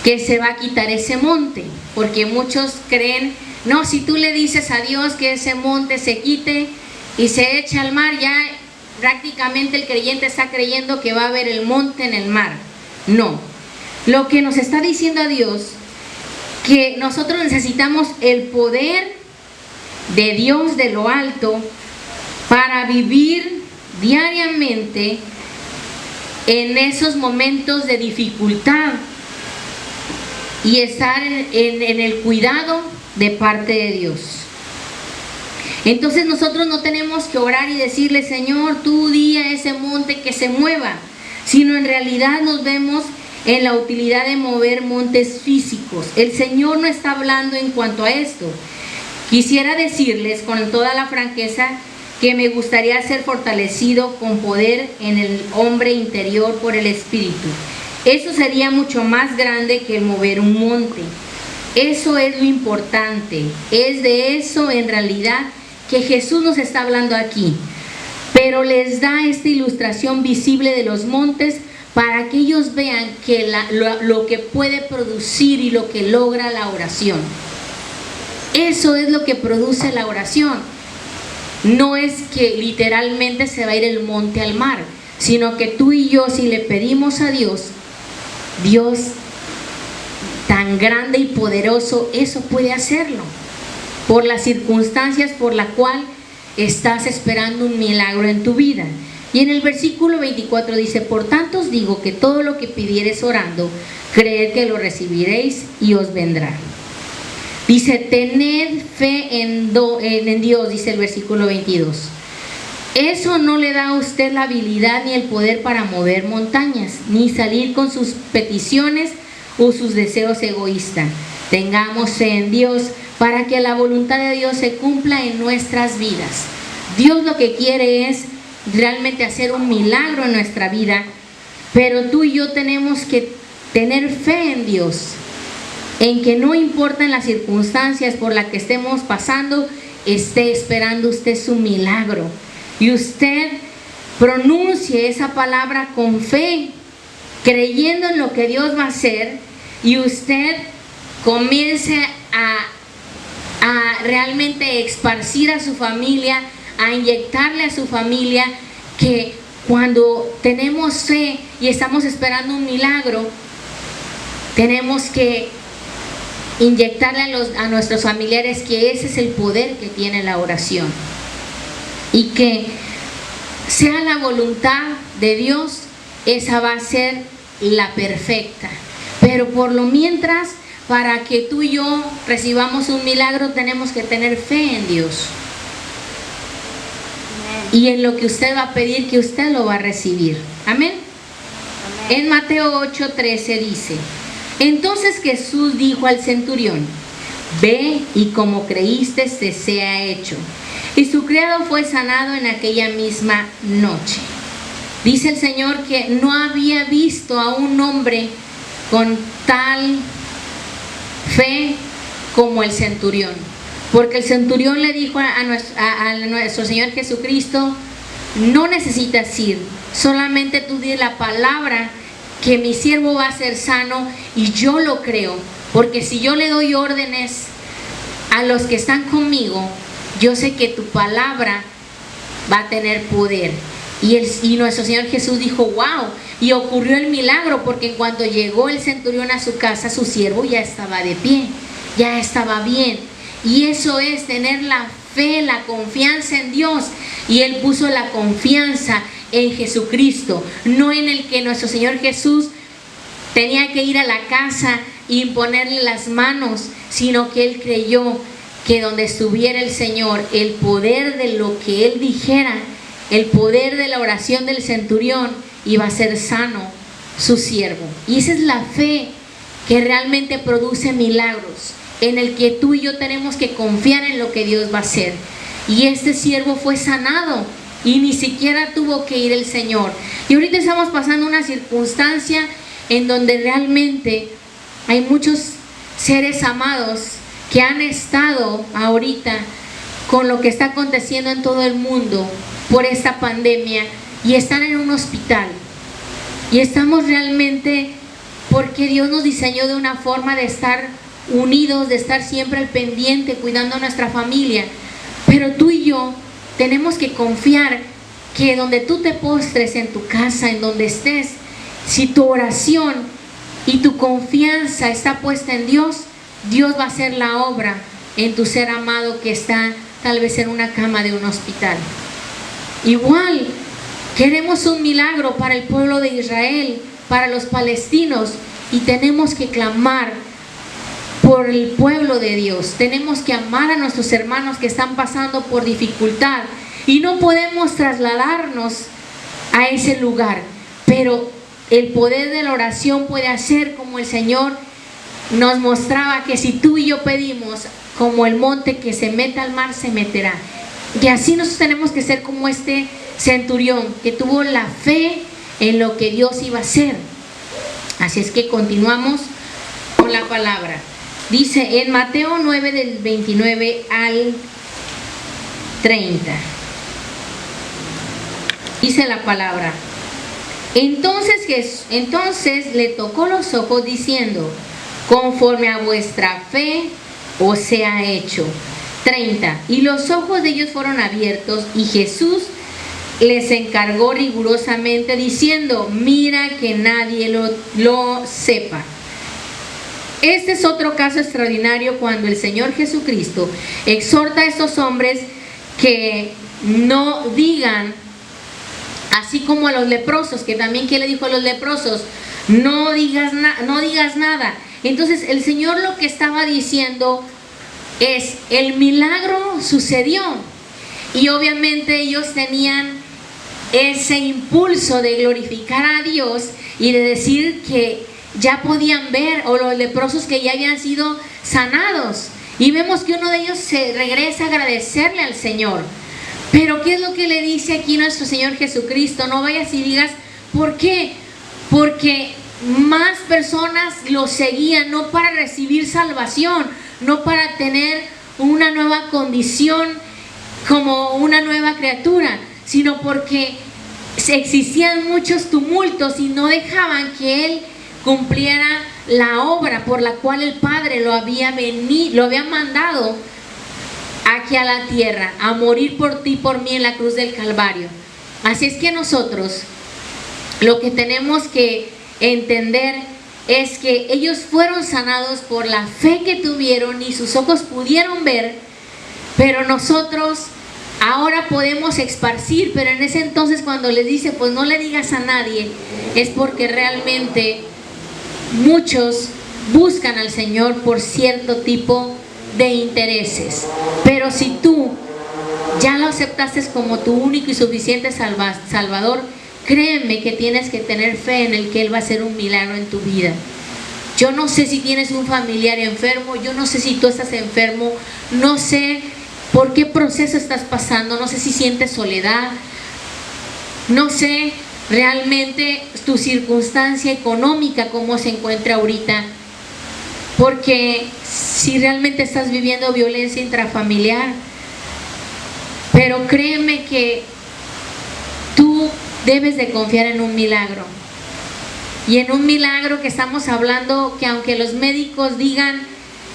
B: que se va a quitar ese monte, porque muchos creen: no, si tú le dices a Dios que ese monte se quite y se eche al mar, ya prácticamente el creyente está creyendo que va a haber el monte en el mar. No, lo que nos está diciendo a Dios, que nosotros necesitamos el poder de Dios de lo alto para vivir diariamente en esos momentos de dificultad y estar en el cuidado de parte de Dios. Entonces nosotros no tenemos que orar y decirle: Señor, tú di a ese monte que se mueva, sino en realidad nos vemos en la utilidad de mover montes físicos. El Señor no está hablando en cuanto a esto. Quisiera decirles con toda la franqueza que me gustaría ser fortalecido con poder en el hombre interior por el Espíritu. Eso sería mucho más grande que el mover un monte. Eso es lo importante. Es de eso en realidad que Jesús nos está hablando aquí, pero les da esta ilustración visible de los montes para que ellos vean que lo que puede producir y lo que logra la oración. Eso es lo que produce la oración. No es que literalmente se va a ir el monte al mar, sino que tú y yo, si le pedimos a Dios, Dios tan grande y poderoso, eso puede hacerlo, por las circunstancias por la cual estás esperando un milagro en tu vida. Y en el versículo 24 dice: por tanto os digo que todo lo que pidiereis orando, creed que lo recibiréis y os vendrá. Dice: tened fe en Dios, dice el versículo 22. Eso no le da a usted la habilidad ni el poder para mover montañas, ni salir con sus peticiones o sus deseos egoístas. Tengamos fe en Dios para que la voluntad de Dios se cumpla en nuestras vidas. Dios lo que quiere es realmente hacer un milagro en nuestra vida, pero tú y yo tenemos que tener fe en Dios, en que no importa en las circunstancias por las que estemos pasando, esté esperando usted su milagro. Y usted pronuncie esa palabra con fe, creyendo en lo que Dios va a hacer, y usted comience a realmente esparcir a su familia, a inyectarle a su familia, que cuando tenemos fe y estamos esperando un milagro, tenemos que inyectarle a nuestros familiares que ese es el poder que tiene la oración, y que sea la voluntad de Dios, esa va a ser la perfecta. Pero por lo mientras, para que tú y yo recibamos un milagro, tenemos que tener fe en Dios. Y en lo que usted va a pedir, que usted lo va a recibir. Amén. En Mateo 8:13 dice: entonces Jesús dijo al centurión: ve y como creíste te sea hecho. Y su criado fue sanado en aquella misma noche. Dice el Señor que no había visto a un hombre con tal fe como el centurión. Porque el centurión le dijo a nuestro Señor Jesucristo: no necesitas ir, solamente tú di la palabra que mi siervo va a ser sano, y yo lo creo, porque si yo le doy órdenes a los que están conmigo, yo sé que tu palabra va a tener poder. Y nuestro Señor Jesús dijo: wow, y ocurrió el milagro, porque en cuanto llegó el centurión a su casa, su siervo ya estaba de pie, ya estaba bien. Y eso es tener la fe, la confianza en Dios. Y Él puso la confianza en Jesucristo, no en el que nuestro Señor Jesús tenía que ir a la casa y imponerle las manos, sino que Él creyó que donde estuviera el Señor, el poder de lo que Él dijera, el poder de la oración del centurión, iba a ser sano su siervo. Y esa es la fe que realmente produce milagros, en el que tú y yo tenemos que confiar en lo que Dios va a hacer. Y este siervo fue sanado y ni siquiera tuvo que ir el Señor. Y ahorita estamos pasando una circunstancia en donde realmente hay muchos seres amados que han estado ahorita con lo que está aconteciendo en todo el mundo por esta pandemia, y están en un hospital. Y estamos realmente, porque Dios nos diseñó de una forma de estar unidos, de estar siempre al pendiente, cuidando a nuestra familia. Pero tú y yo tenemos que confiar que donde tú te postres, en tu casa, en donde estés, si tu oración y tu confianza está puesta en Dios, Dios va a hacer la obra en tu ser amado que está tal vez en una cama de un hospital. Igual, queremos un milagro para el pueblo de Israel, para los palestinos, y tenemos que clamar por el pueblo de Dios. Tenemos que amar a nuestros hermanos que están pasando por dificultad, y no podemos trasladarnos a ese lugar, pero el poder de la oración puede hacer como el Señor nos mostraba, que si tú y yo pedimos, como el monte que se meta al mar, se meterá. Y así nosotros tenemos que ser como este centurión, que tuvo la fe en lo que Dios iba a hacer. Así es que continuamos con la palabra. Dice en Mateo 9 del 29 30. Dice la palabra: entonces le tocó los ojos diciendo: conforme a vuestra fe os sea hecho. 30. Y los ojos de ellos fueron abiertos, y Jesús les encargó rigurosamente diciendo: mira que nadie lo sepa. Este es otro caso extraordinario cuando el Señor Jesucristo exhorta a estos hombres que no digan, así como a los leprosos, que también, ¿qué le dijo a los leprosos? No digas nada. Entonces el Señor lo que estaba diciendo es: el milagro sucedió, y obviamente ellos tenían ese impulso de glorificar a Dios y de decir que ya podían ver, o los leprosos que ya habían sido sanados, y vemos que uno de ellos se regresa a agradecerle al Señor. Pero ¿qué es lo que le dice aquí nuestro Señor Jesucristo? No vayas y digas, ¿por qué? Porque más personas lo seguían, no para recibir salvación, no para tener una nueva condición como una nueva criatura, sino porque existían muchos tumultos y no dejaban que Él cumpliera la obra por la cual el Padre lo había mandado aquí a la tierra, a morir por ti y por mí en la cruz del Calvario. Así es que nosotros lo que tenemos que entender es que ellos fueron sanados por la fe que tuvieron y sus ojos pudieron ver, pero nosotros ahora podemos esparcir. Pero en ese entonces, cuando les dice, pues no le digas a nadie, es porque realmente muchos buscan al Señor por cierto tipo de intereses. Pero si tú ya lo aceptaste como tu único y suficiente Salvador, créeme que tienes que tener fe en el que Él va a hacer un milagro en tu vida. Yo no sé si tienes un familiar enfermo, yo no sé si tú estás enfermo, no sé por qué proceso estás pasando, no sé si sientes soledad, no sé realmente tu circunstancia económica, cómo se encuentra ahorita, porque si realmente estás viviendo violencia intrafamiliar. Pero créeme que tú debes de confiar en un milagro. Y en un milagro que estamos hablando, que aunque los médicos digan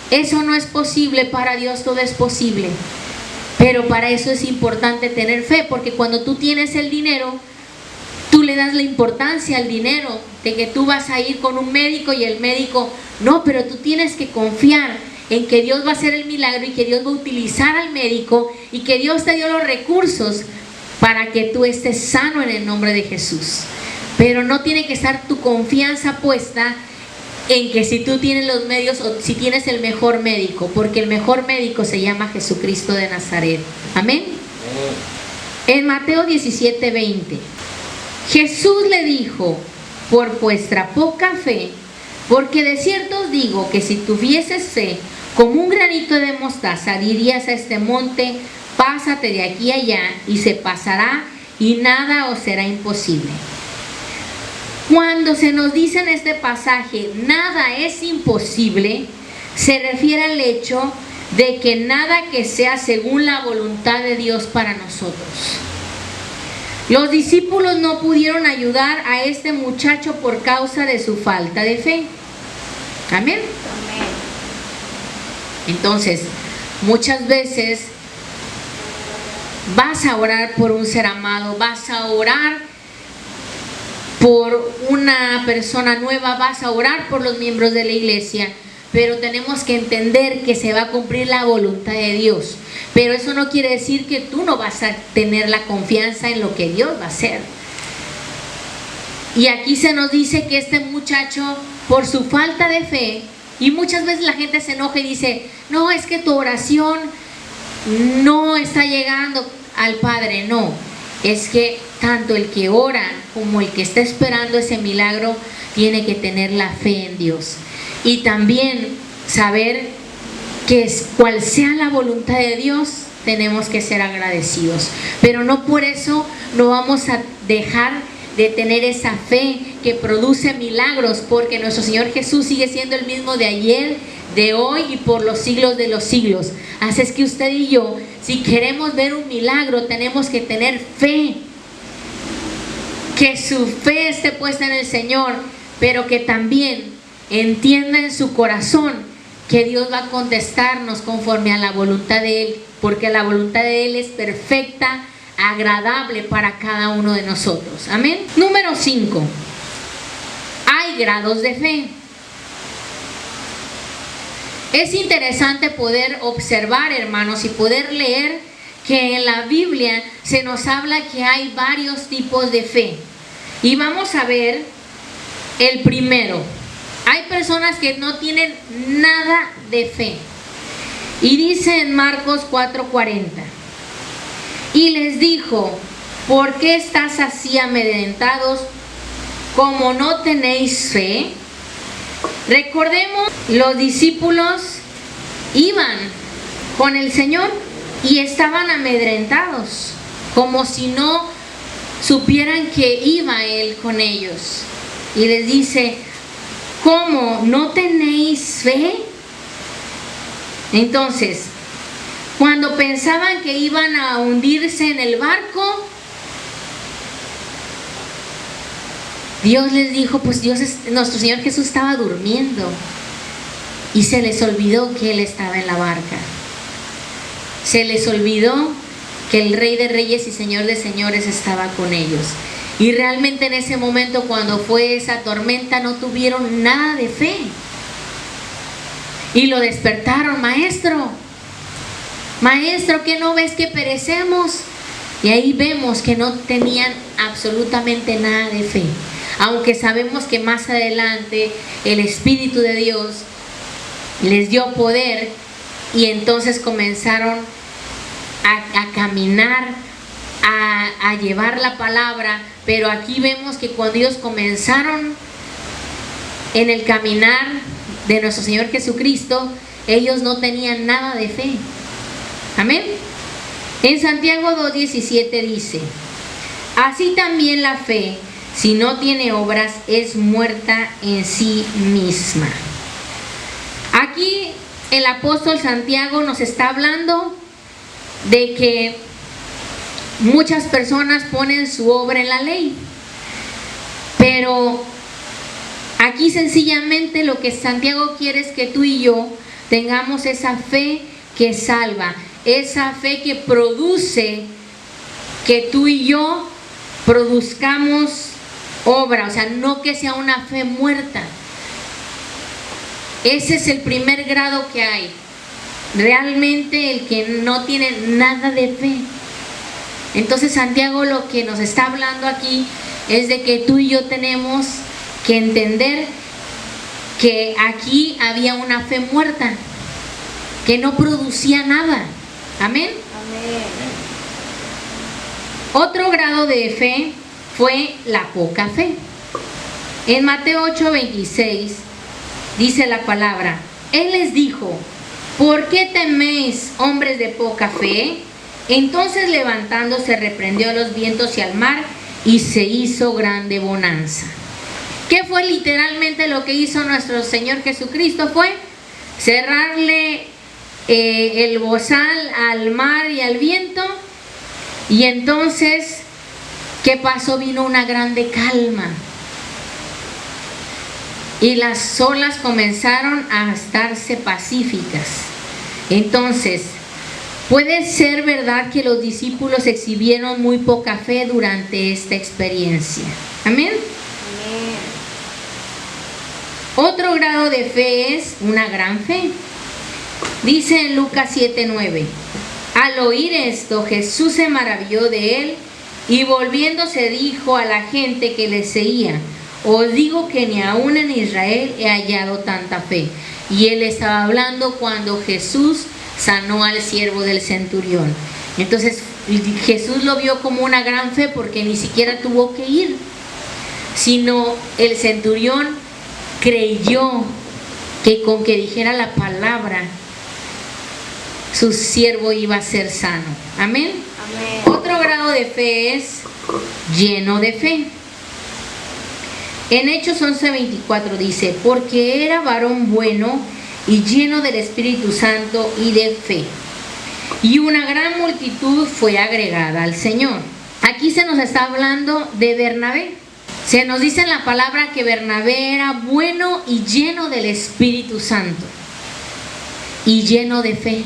B: eso no es posible, para Dios todo es posible. Pero para eso es importante tener fe, porque cuando tú tienes el dinero, tú le das la importancia al dinero, de que tú vas a ir con un médico y el médico no, pero tú tienes que confiar en que Dios va a hacer el milagro y que Dios va a utilizar al médico y que Dios te dio los recursos para que tú estés sano en el nombre de Jesús. Pero no tiene que estar tu confianza puesta en que si tú tienes los medios o si tienes el mejor médico, porque el mejor médico se llama Jesucristo de Nazaret. Amén. En Mateo 17:20, Jesús le dijo: por vuestra poca fe, porque de cierto os digo que si tuvieses fe como un granito de mostaza, dirías a este monte: pásate de aquí a allá, y se pasará, y nada os será imposible. Cuando se nos dice en este pasaje nada es imposible, se refiere al hecho de que nada que sea según la voluntad de Dios para nosotros. Los discípulos no pudieron ayudar a este muchacho por causa de su falta de fe. Amén. Entonces, muchas veces vas a orar por un ser amado, vas a orar por una persona nueva, vas a orar por los miembros de la iglesia, pero tenemos que entender que se va a cumplir la voluntad de Dios. Pero eso no quiere decir que tú no vas a tener la confianza en lo que Dios va a hacer. Y aquí se nos dice que este muchacho, por su falta de fe, y muchas veces la gente se enoja y dice: no, es que tu oración no está llegando al Padre. No, es que tanto el que ora como el que está esperando ese milagro tiene que tener la fe en Dios. Y también saber que cual sea la voluntad de Dios, tenemos que ser agradecidos. Pero no por eso no vamos a dejar de tener esa fe que produce milagros, porque nuestro Señor Jesús sigue siendo el mismo de ayer, de hoy y por los siglos de los siglos. Así es que usted y yo, si queremos ver un milagro, tenemos que tener fe. Que su fe esté puesta en el Señor, pero que también entienda en su corazón que Dios va a contestarnos conforme a la voluntad de Él, porque la voluntad de Él es perfecta, agradable para cada uno de nosotros. Amén. Número 5. Hay grados de fe. Es interesante poder observar, hermanos, y poder leer que en la Biblia se nos habla que hay varios tipos de fe. Y vamos a ver el primero. Hay personas que no tienen nada de fe. Y dice en Marcos 4:40. Y les dijo: ¿por qué estás así amedrentados, como no tenéis fe? Recordemos, los discípulos iban con el Señor y estaban amedrentados, como si no supieran que iba Él con ellos. Y les dice: ¿cómo no tenéis fe? Entonces, cuando pensaban que iban a hundirse en el barco, Dios les dijo, pues nuestro Señor Jesús estaba durmiendo y se les olvidó que Él estaba en la barca. Se les olvidó que el Rey de Reyes y Señor de Señores estaba con ellos. Y realmente en ese momento, cuando fue esa tormenta, no tuvieron nada de fe. Y lo despertaron: maestro, maestro, ¿qué no ves que perecemos? Y ahí vemos que no tenían absolutamente nada de fe. Aunque sabemos que más adelante el Espíritu de Dios les dio poder y entonces comenzaron a caminar, a llevar la palabra. Pero aquí vemos que cuando ellos comenzaron en el caminar de nuestro Señor Jesucristo, ellos no tenían nada de fe. Amén. En Santiago 2:17 dice: así también la fe, si no tiene obras, es muerta en sí misma. Aquí el apóstol Santiago nos está hablando de que muchas personas ponen su obra en la ley, pero aquí sencillamente lo que Santiago quiere es que tú y yo tengamos esa fe que salva, esa fe que produce, que tú y yo produzcamos obra, o sea, no que sea una fe muerta. Ese es el primer grado que hay. Realmente el que no tiene nada de fe. Entonces Santiago lo que nos está hablando aquí es de que tú y yo tenemos que entender que aquí había una fe muerta, que no producía nada. Amén.
C: Amén.
B: Otro grado de fe fue la poca fe. En Mateo 8:26 dice la palabra: Él les dijo: ¿por qué teméis, hombres de poca fe? Entonces levantándose reprendió a los vientos y al mar, y se hizo grande bonanza. ¿Qué fue literalmente lo que hizo nuestro Señor Jesucristo? Fue cerrarle el bozal al mar y al viento. Y entonces, ¿qué pasó? Vino una grande calma. Y las olas comenzaron a estarse pacíficas. Entonces, puede ser verdad que los discípulos exhibieron muy poca fe durante esta experiencia. Amén.
C: Amén.
B: Otro grado de fe es una gran fe. Dice en Lucas 7:9: al oír esto, Jesús se maravilló de él y volviéndose dijo a la gente que le seguía: os digo que ni aún en Israel he hallado tanta fe. Y él estaba hablando cuando Jesús sanó al siervo del centurión. Entonces Jesús lo vio como una gran fe porque ni siquiera tuvo que ir, sino el centurión creyó que con que dijera la palabra su siervo iba a ser sano. Amén.
C: Amén.
B: Otro grado de fe es lleno de fe. En Hechos 11:24 dice: porque era varón bueno y lleno del Espíritu Santo y de fe. Y una gran multitud fue agregada al Señor. Aquí se nos está hablando de Bernabé. Se nos dice en la palabra que Bernabé era bueno y lleno del Espíritu Santo y lleno de fe.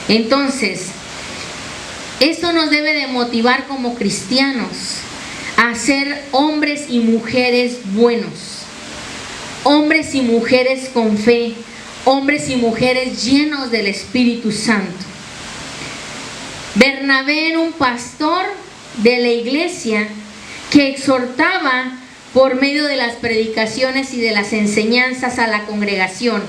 B: Entonces, esto nos debe de motivar como cristianos a ser hombres y mujeres buenos, hombres y mujeres con fe, hombres y mujeres llenos del Espíritu Santo. Bernabé era un pastor de la iglesia que exhortaba por medio de las predicaciones y de las enseñanzas a la congregación,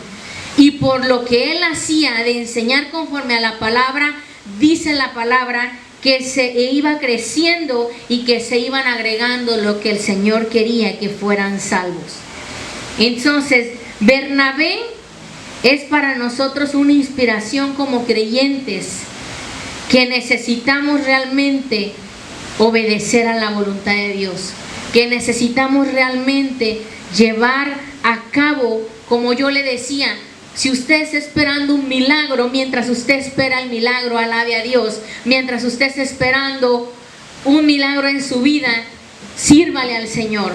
B: y por lo que él hacía de enseñar conforme a la palabra, dice la palabra que se iba creciendo y que se iban agregando lo que el Señor quería, que fueran salvos. Entonces, Bernabé es para nosotros una inspiración como creyentes, que necesitamos realmente obedecer a la voluntad de Dios, que necesitamos realmente llevar a cabo, como yo le decía, si usted está esperando un milagro, mientras usted espera el milagro, alabe a Dios. Mientras usted está esperando un milagro en su vida, sírvale al Señor,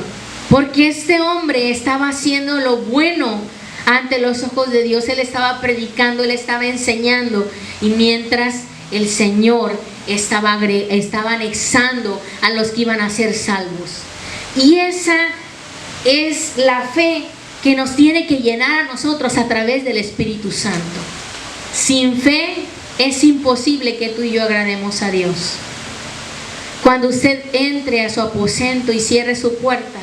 B: porque este hombre estaba haciendo lo bueno ante los ojos de Dios. Él estaba predicando, él estaba enseñando, y mientras el Señor estaba anexando a los que iban a ser salvos. Y esa es la fe que nos tiene que llenar a nosotros a través del Espíritu Santo. Sin fe es imposible que tú y yo agrademos a Dios. Cuando usted entre a su aposento y cierre su puerta,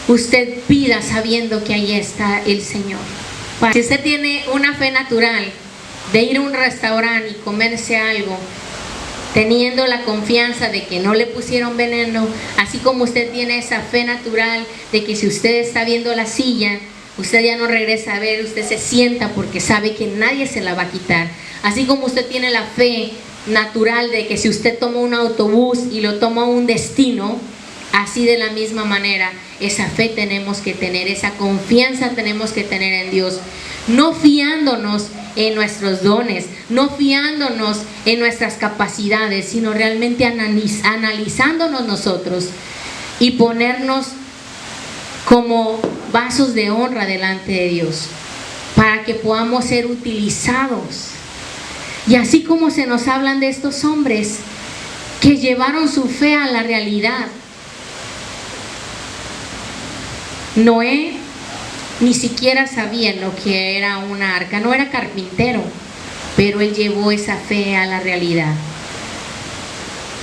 B: usted pida sabiendo que ahí está el Señor. Si usted tiene una fe natural de ir a un restaurante y comerse algo, teniendo la confianza de que no le pusieron veneno, así como usted tiene esa fe natural de que si usted está viendo la silla, usted ya no regresa a ver, usted se sienta porque sabe que nadie se la va a quitar. Así como usted tiene la fe natural de que si usted toma un autobús y lo toma a un destino, así de la misma manera, esa fe tenemos que tener, esa confianza tenemos que tener en Dios, no fiándonos en nuestros dones, no fiándonos en nuestras capacidades, sino realmente analizándonos nosotros y ponernos como vasos de honra delante de Dios, para que podamos ser utilizados. Y así como se nos hablan de estos hombres que llevaron su fe a la realidad. Noé ni siquiera sabía lo que era una arca, no era carpintero, pero él llevó esa fe a la realidad.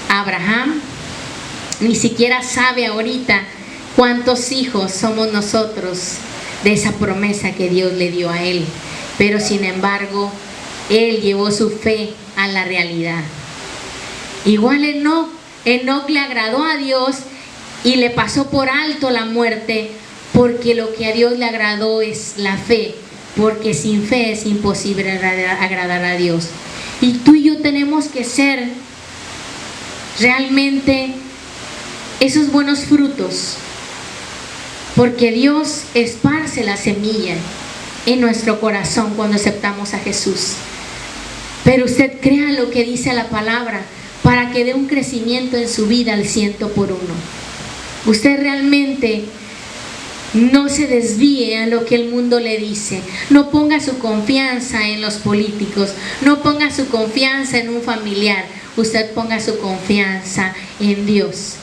B: Abraham ni siquiera sabe ahorita cuántos hijos somos nosotros de esa promesa que Dios le dio a él, pero sin embargo él llevó su fe a la realidad. Igual Enoc le agradó a Dios y le pasó por alto la muerte, porque lo que a Dios le agradó es la fe, porque sin fe es imposible agradar a Dios. Y tú y yo tenemos que ser realmente esos buenos frutos, porque Dios esparce la semilla en nuestro corazón cuando aceptamos a Jesús. Pero usted crea lo que dice la palabra para que dé un crecimiento en su vida al 100%. Usted realmente no se desvíe a lo que el mundo le dice. No ponga su confianza en los políticos, no ponga su confianza en un familiar. Usted ponga su confianza en Dios.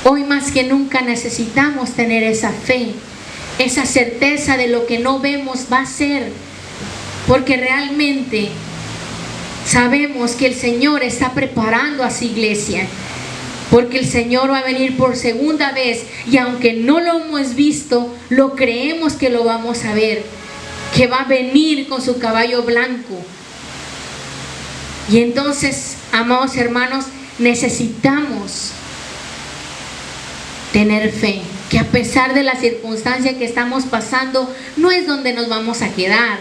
B: Hoy más que nunca necesitamos tener esa fe, esa certeza de lo que no vemos va a ser, porque realmente sabemos que el Señor está preparando a su iglesia, porque el Señor va a venir por segunda vez, y aunque no lo hemos visto, lo creemos que lo vamos a ver, que va a venir con su caballo blanco. Y entonces, amados hermanos, necesitamos tener fe, que a pesar de la circunstancia que estamos pasando, no es donde nos vamos a quedar,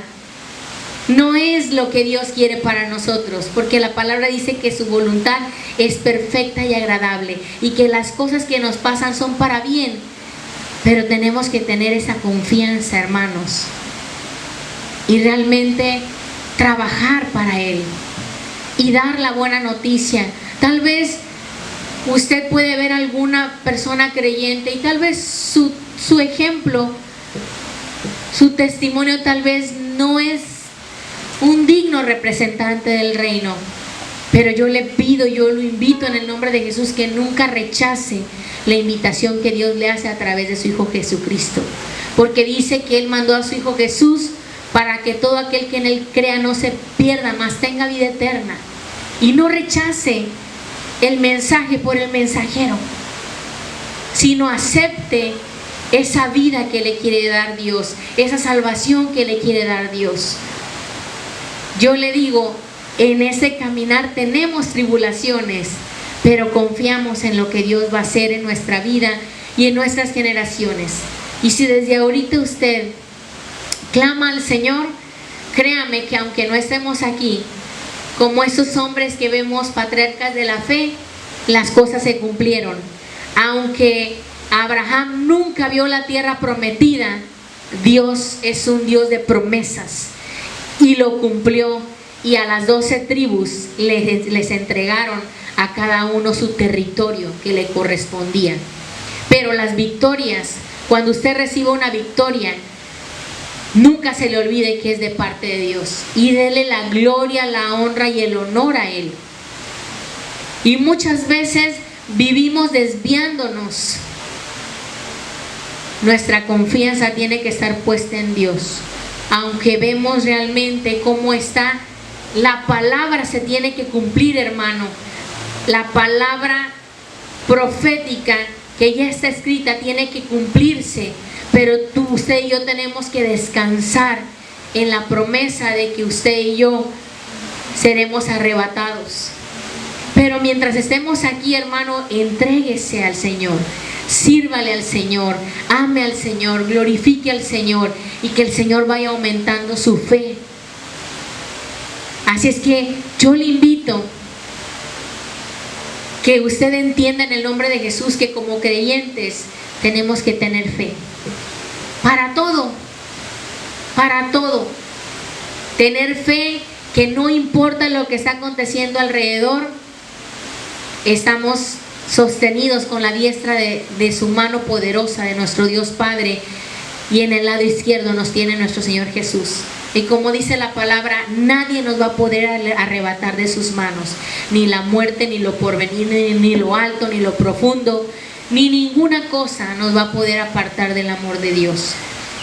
B: no es lo que Dios quiere para nosotros, porque la palabra dice que su voluntad es perfecta y agradable, y que las cosas que nos pasan son para bien. pero tenemos que tener esa confianza, hermanos, y realmente trabajar para Él y dar la buena noticia. Tal vez usted puede ver a alguna persona creyente y tal vez su ejemplo, su testimonio tal vez no es un digno representante del reino, pero yo le pido, yo lo invito en el nombre de Jesús que nunca rechace la invitación que Dios le hace a través de su Hijo Jesucristo, porque dice que Él mandó a su Hijo Jesús para que todo aquel que en Él crea no se pierda, mas tenga vida eterna. Y no rechace el mensaje por el mensajero, sino acepte esa vida que le quiere dar Dios, esa salvación que le quiere dar Dios. Yo le digo, en ese caminar tenemos tribulaciones, pero confiamos en lo que Dios va a hacer en nuestra vida y en nuestras generaciones. Y si desde ahorita usted clama al Señor, créame que aunque no estemos aquí, como esos hombres que vemos, patriarcas de la fe, las cosas se cumplieron. Aunque Abraham nunca vio la tierra prometida, Dios es un Dios de promesas y lo cumplió, y a las 12 tribus les entregaron a cada uno su territorio que le correspondía. Pero las victorias, cuando usted reciba una victoria, nunca se le olvide que es de parte de Dios, y dele la gloria, la honra y el honor a Él. Y muchas veces vivimos desviándonos. Nuestra confianza tiene que estar puesta en Dios. Aunque vemos realmente cómo está, la palabra se tiene que cumplir, hermano. La palabra profética que ya está escrita tiene que cumplirse. Pero usted y yo tenemos que descansar en la promesa de que usted y yo seremos arrebatados. Pero mientras estemos aquí, hermano, entréguese al Señor, sírvale al Señor, ame al Señor, glorifique al Señor, y que el Señor vaya aumentando su fe. Así es que yo le invito que usted entienda en el nombre de Jesús que como creyentes tenemos que tener fe. Para todo, para todo. Tener fe que no importa lo que está aconteciendo alrededor, estamos sostenidos con la diestra de su mano poderosa, de nuestro Dios Padre, y en el lado izquierdo nos tiene nuestro Señor Jesús. Y como dice la palabra, nadie nos va a poder arrebatar de sus manos, ni la muerte, ni lo porvenir, ni lo alto, ni lo profundo, ni ninguna cosa nos va a poder apartar del amor de Dios.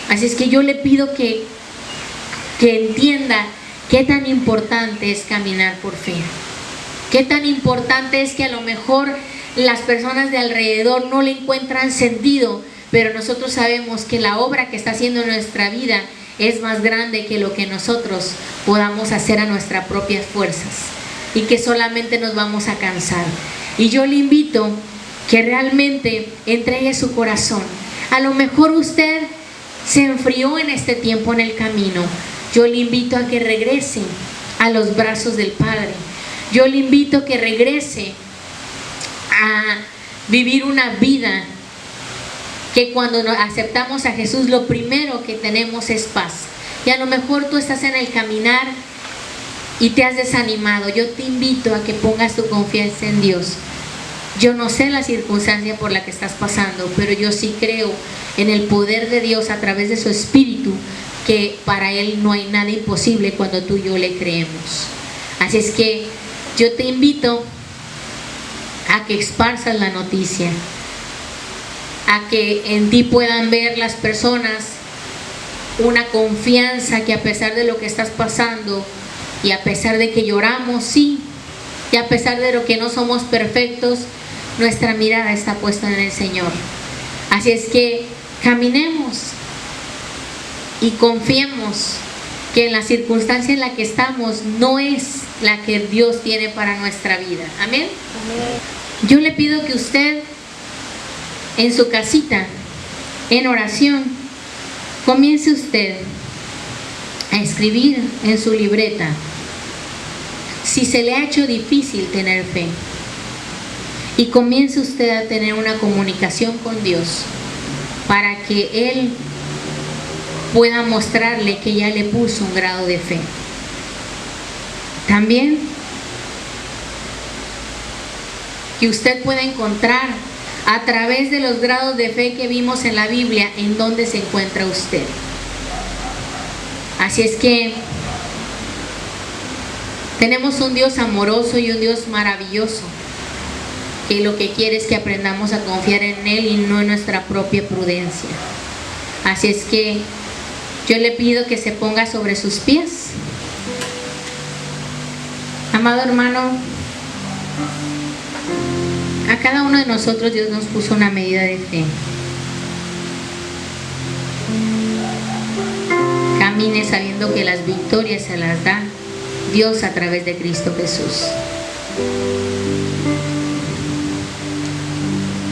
B: Así es que yo le pido que entienda qué tan importante es caminar por fe. Qué tan importante es que a lo mejor las personas de alrededor no le encuentran sentido, pero nosotros sabemos que la obra que está haciendo en nuestra vida es más grande que lo que nosotros podamos hacer a nuestras propias fuerzas, y que solamente nos vamos a cansar. Y yo le invito que realmente entregue su corazón. A lo mejor usted se enfrió en este tiempo en el camino. Yo le invito a que regrese a los brazos del Padre. Yo le invito a que regrese a vivir una vida que cuando aceptamos a Jesús, lo primero que tenemos es paz. Y a lo mejor tú estás en el caminar y te has desanimado. Yo te invito a que pongas tu confianza en Dios. Yo no sé la circunstancia por la que estás pasando, pero yo sí creo en el poder de Dios a través de su Espíritu, que para Él no hay nada imposible cuando tú y yo le creemos. Así es que yo te invito a que esparzas la noticia, a que en ti puedan ver las personas una confianza que a pesar de lo que estás pasando, y a pesar de que lloramos, sí, y a pesar de lo que no somos perfectos, nuestra mirada está puesta en el Señor. Así es que caminemos y confiemos que en la circunstancia en la que estamos no es la que Dios tiene para nuestra vida. Amén. Amén. Yo le pido que usted en su casita, en oración, comience usted a escribir en su libreta si se le ha hecho difícil tener fe, y comience usted a tener una comunicación con Dios para que Él pueda mostrarle que ya le puso un grado de fe. También que usted pueda encontrar a través de los grados de fe que vimos en la Biblia en dónde se encuentra usted. Así es que tenemos un Dios amoroso y un Dios maravilloso, que lo que quiere es que aprendamos a confiar en Él y no en nuestra propia prudencia. Así es que yo le pido que se ponga sobre sus pies. Amado hermano, a cada uno de nosotros Dios nos puso una medida de fe. Camine sabiendo que las victorias se las da Dios a través de Cristo Jesús.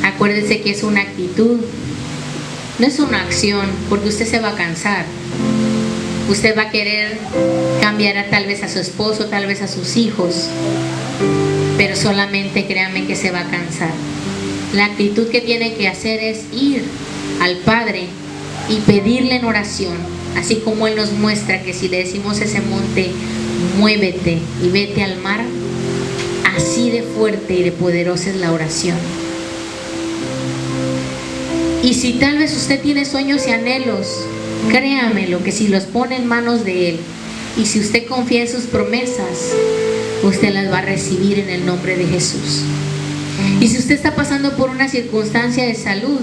B: Acuérdese que es una actitud, no es una acción, porque usted se va a cansar. Usted va a querer cambiar tal vez a su esposo, tal vez a sus hijos, pero solamente créame que se va a cansar. La actitud que tiene que hacer es ir al Padre y pedirle en oración, así como Él nos muestra que si le decimos a ese monte, muévete y vete al mar, así de fuerte y de poderosa es la oración. Y si tal vez usted tiene sueños y anhelos, créamelo que si los pone en manos de Él y si usted confía en sus promesas, usted las va a recibir en el nombre de Jesús. Y si usted está pasando por una circunstancia de salud,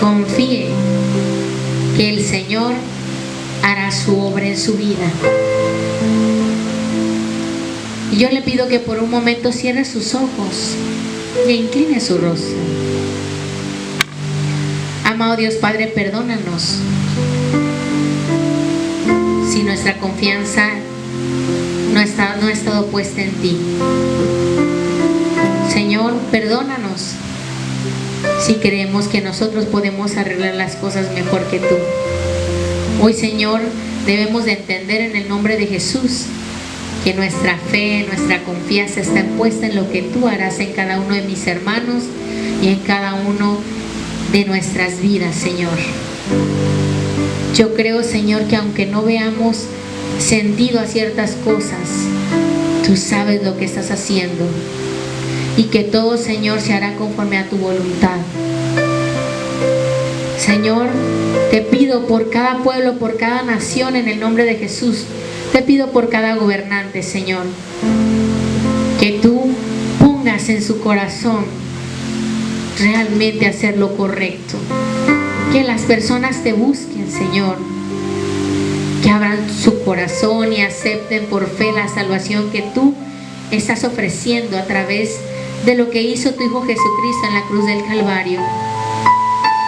B: confíe que el Señor hará su obra en su vida. Y yo le pido que por un momento cierre sus ojos e incline su rostro. Amado Dios Padre, perdónanos si nuestra confianza no ha estado puesta en ti. Señor, perdónanos si creemos que nosotros podemos arreglar las cosas mejor que tú. Hoy, Señor, debemos de entender en el nombre de Jesús que nuestra fe, nuestra confianza está puesta en lo que tú harás en cada uno de mis hermanos y en cada uno de nuestras vidas, Señor. Yo creo, Señor, que aunque no veamos sentido a ciertas cosas, tú sabes lo que estás haciendo y que todo, Señor, se hará conforme a tu voluntad. Señor, te pido por cada pueblo, por cada nación, en el nombre de Jesús. Te pido por cada gobernante, Señor, que tú pongas en su corazón realmente hacer lo correcto. Que las personas te busquen, Señor, que abran su corazón y acepten por fe la salvación que tú estás ofreciendo a través de lo que hizo tu Hijo Jesucristo en la cruz del Calvario.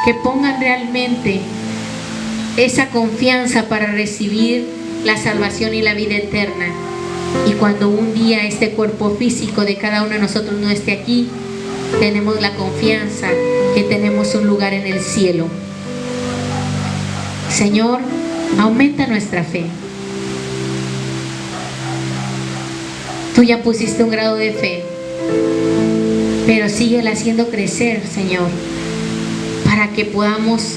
B: Que pongan realmente esa confianza para recibir la salvación y la vida eterna. Y cuando un día este cuerpo físico de cada uno de nosotros no esté aquí, tenemos la confianza que tenemos un lugar en el cielo. Señor, aumenta nuestra fe. Tú ya pusiste un grado de fe, pero síguela haciendo crecer, Señor, para que podamos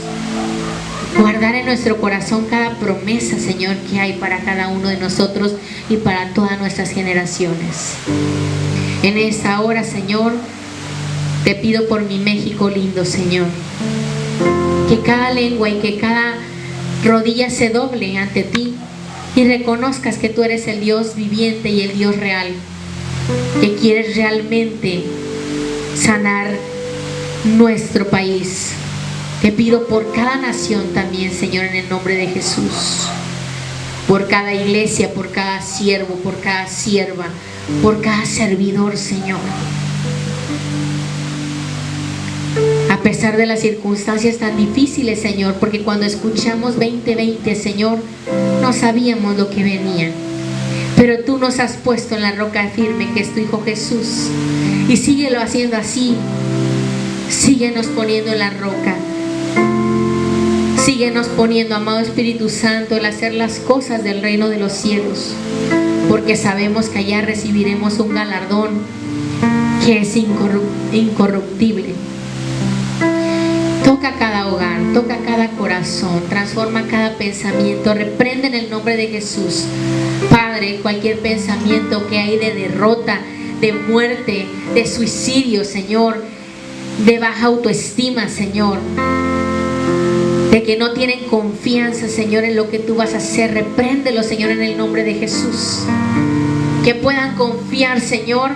B: guardar en nuestro corazón cada promesa, Señor, que hay para cada uno de nosotros y para todas nuestras generaciones. En esta hora, Señor, te pido por mi México lindo, Señor, que cada lengua y que cada rodilla se doble ante ti y reconozcas que tú eres el Dios viviente y el Dios real, que quieres realmente sanar nuestro país. Te pido por cada nación también, Señor, en el nombre de Jesús, por cada iglesia, por cada siervo, por cada sierva, por cada servidor, Señor. A pesar de las circunstancias tan difíciles, Señor, porque cuando escuchamos 2020, Señor, no sabíamos lo que venía, pero tú nos has puesto en la roca firme que es tu Hijo Jesús, y síguelo haciendo así. Síguenos poniendo en la roca, síguenos poniendo, amado Espíritu Santo, el hacer las cosas del reino de los cielos, porque sabemos que allá recibiremos un galardón que es incorruptible. corazón, transforma cada pensamiento, reprende en el nombre de Jesús. Padre, cualquier pensamiento que hay de derrota, de muerte, de suicidio, Señor, de baja autoestima, Señor, de que no tienen confianza, Señor, en lo que tú vas a hacer, repréndelo, Señor, en el nombre de Jesús. Que puedan confiar, Señor,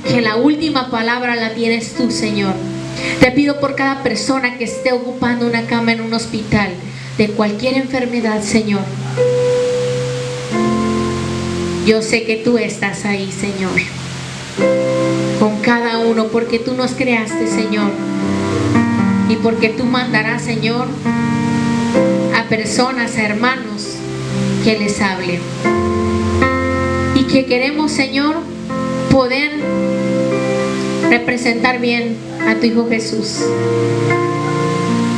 B: que la última palabra la tienes tú, Señor. Te pido por cada persona que esté ocupando una cama en un hospital, de cualquier enfermedad, Señor. Yo sé que tú estás ahí, Señor, con cada uno, porque tú nos creaste, Señor, y porque tú mandarás, Señor, a personas, a hermanos, que les hablen. Y que queremos, Señor, poder representar bien a tu Hijo Jesús.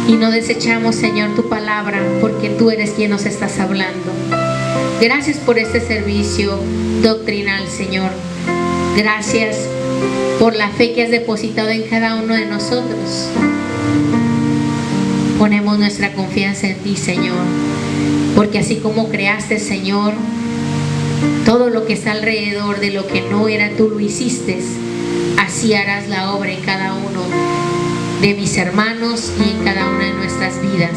B: Y no desechamos, Señor, tu palabra, porque tú eres quien nos estás hablando. Gracias por este servicio doctrinal, Señor. Gracias por la fe que has depositado en cada uno de nosotros. Ponemos nuestra confianza en ti, Señor, porque así como creaste, Señor, todo lo que está alrededor de lo que no era, tú lo hiciste. Así harás la obra en cada uno de mis hermanos y en cada una de nuestras vidas.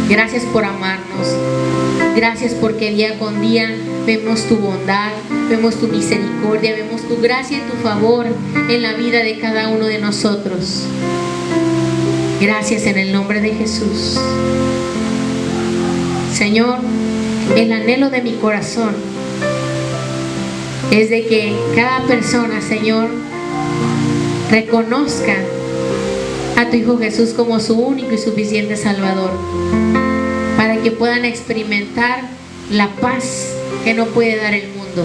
B: Gracias por amarnos. Gracias porque día con día vemos tu bondad, vemos tu misericordia, vemos tu gracia y tu favor en la vida de cada uno de nosotros. Gracias en el nombre de Jesús. Señor, el anhelo de mi corazón es de que cada persona, Señor, reconozca a tu Hijo Jesús como su único y suficiente Salvador, para que puedan experimentar la paz que no puede dar el mundo,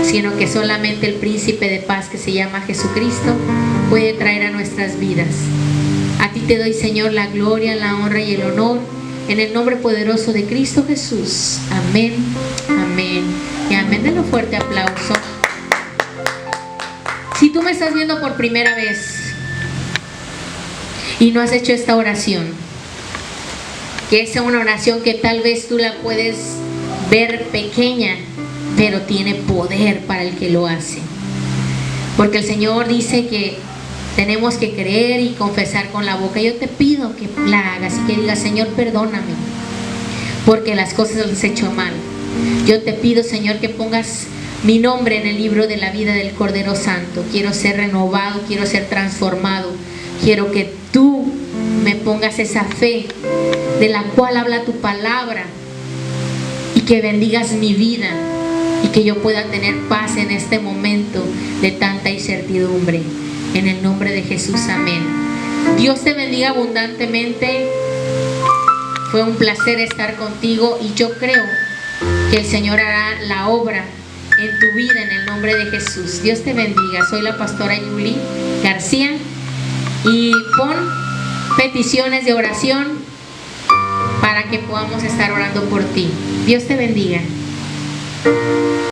B: sino que solamente el príncipe de paz, que se llama Jesucristo, puede traer a nuestras vidas. A ti te doy, Señor, la gloria, la honra y el honor, en el nombre poderoso de Cristo Jesús. Amén, amén y amén. Denle un fuerte aplauso. Si tú me estás viendo por primera vez y no has hecho esta oración, que es una oración que tal vez tú la puedes ver pequeña, pero tiene poder para el que lo hace. Porque el Señor dice que tenemos que creer y confesar con la boca. Yo te pido que la hagas y que digas: Señor, perdóname, porque las cosas las he hecho mal. Yo te pido, Señor, que pongas mi nombre en el libro de la vida del Cordero Santo. Quiero ser renovado, quiero ser transformado. Quiero que tú me pongas esa fe de la cual habla tu palabra, y que bendigas mi vida y que yo pueda tener paz en este momento de tanta incertidumbre. En el nombre de Jesús, amén. Dios te bendiga abundantemente. Fue un placer estar contigo y yo creo que el Señor hará la obra en tu vida en el nombre de Jesús. Dios te bendiga. Soy la pastora Yuli García y pon peticiones de oración para que podamos estar orando por ti. Dios te bendiga.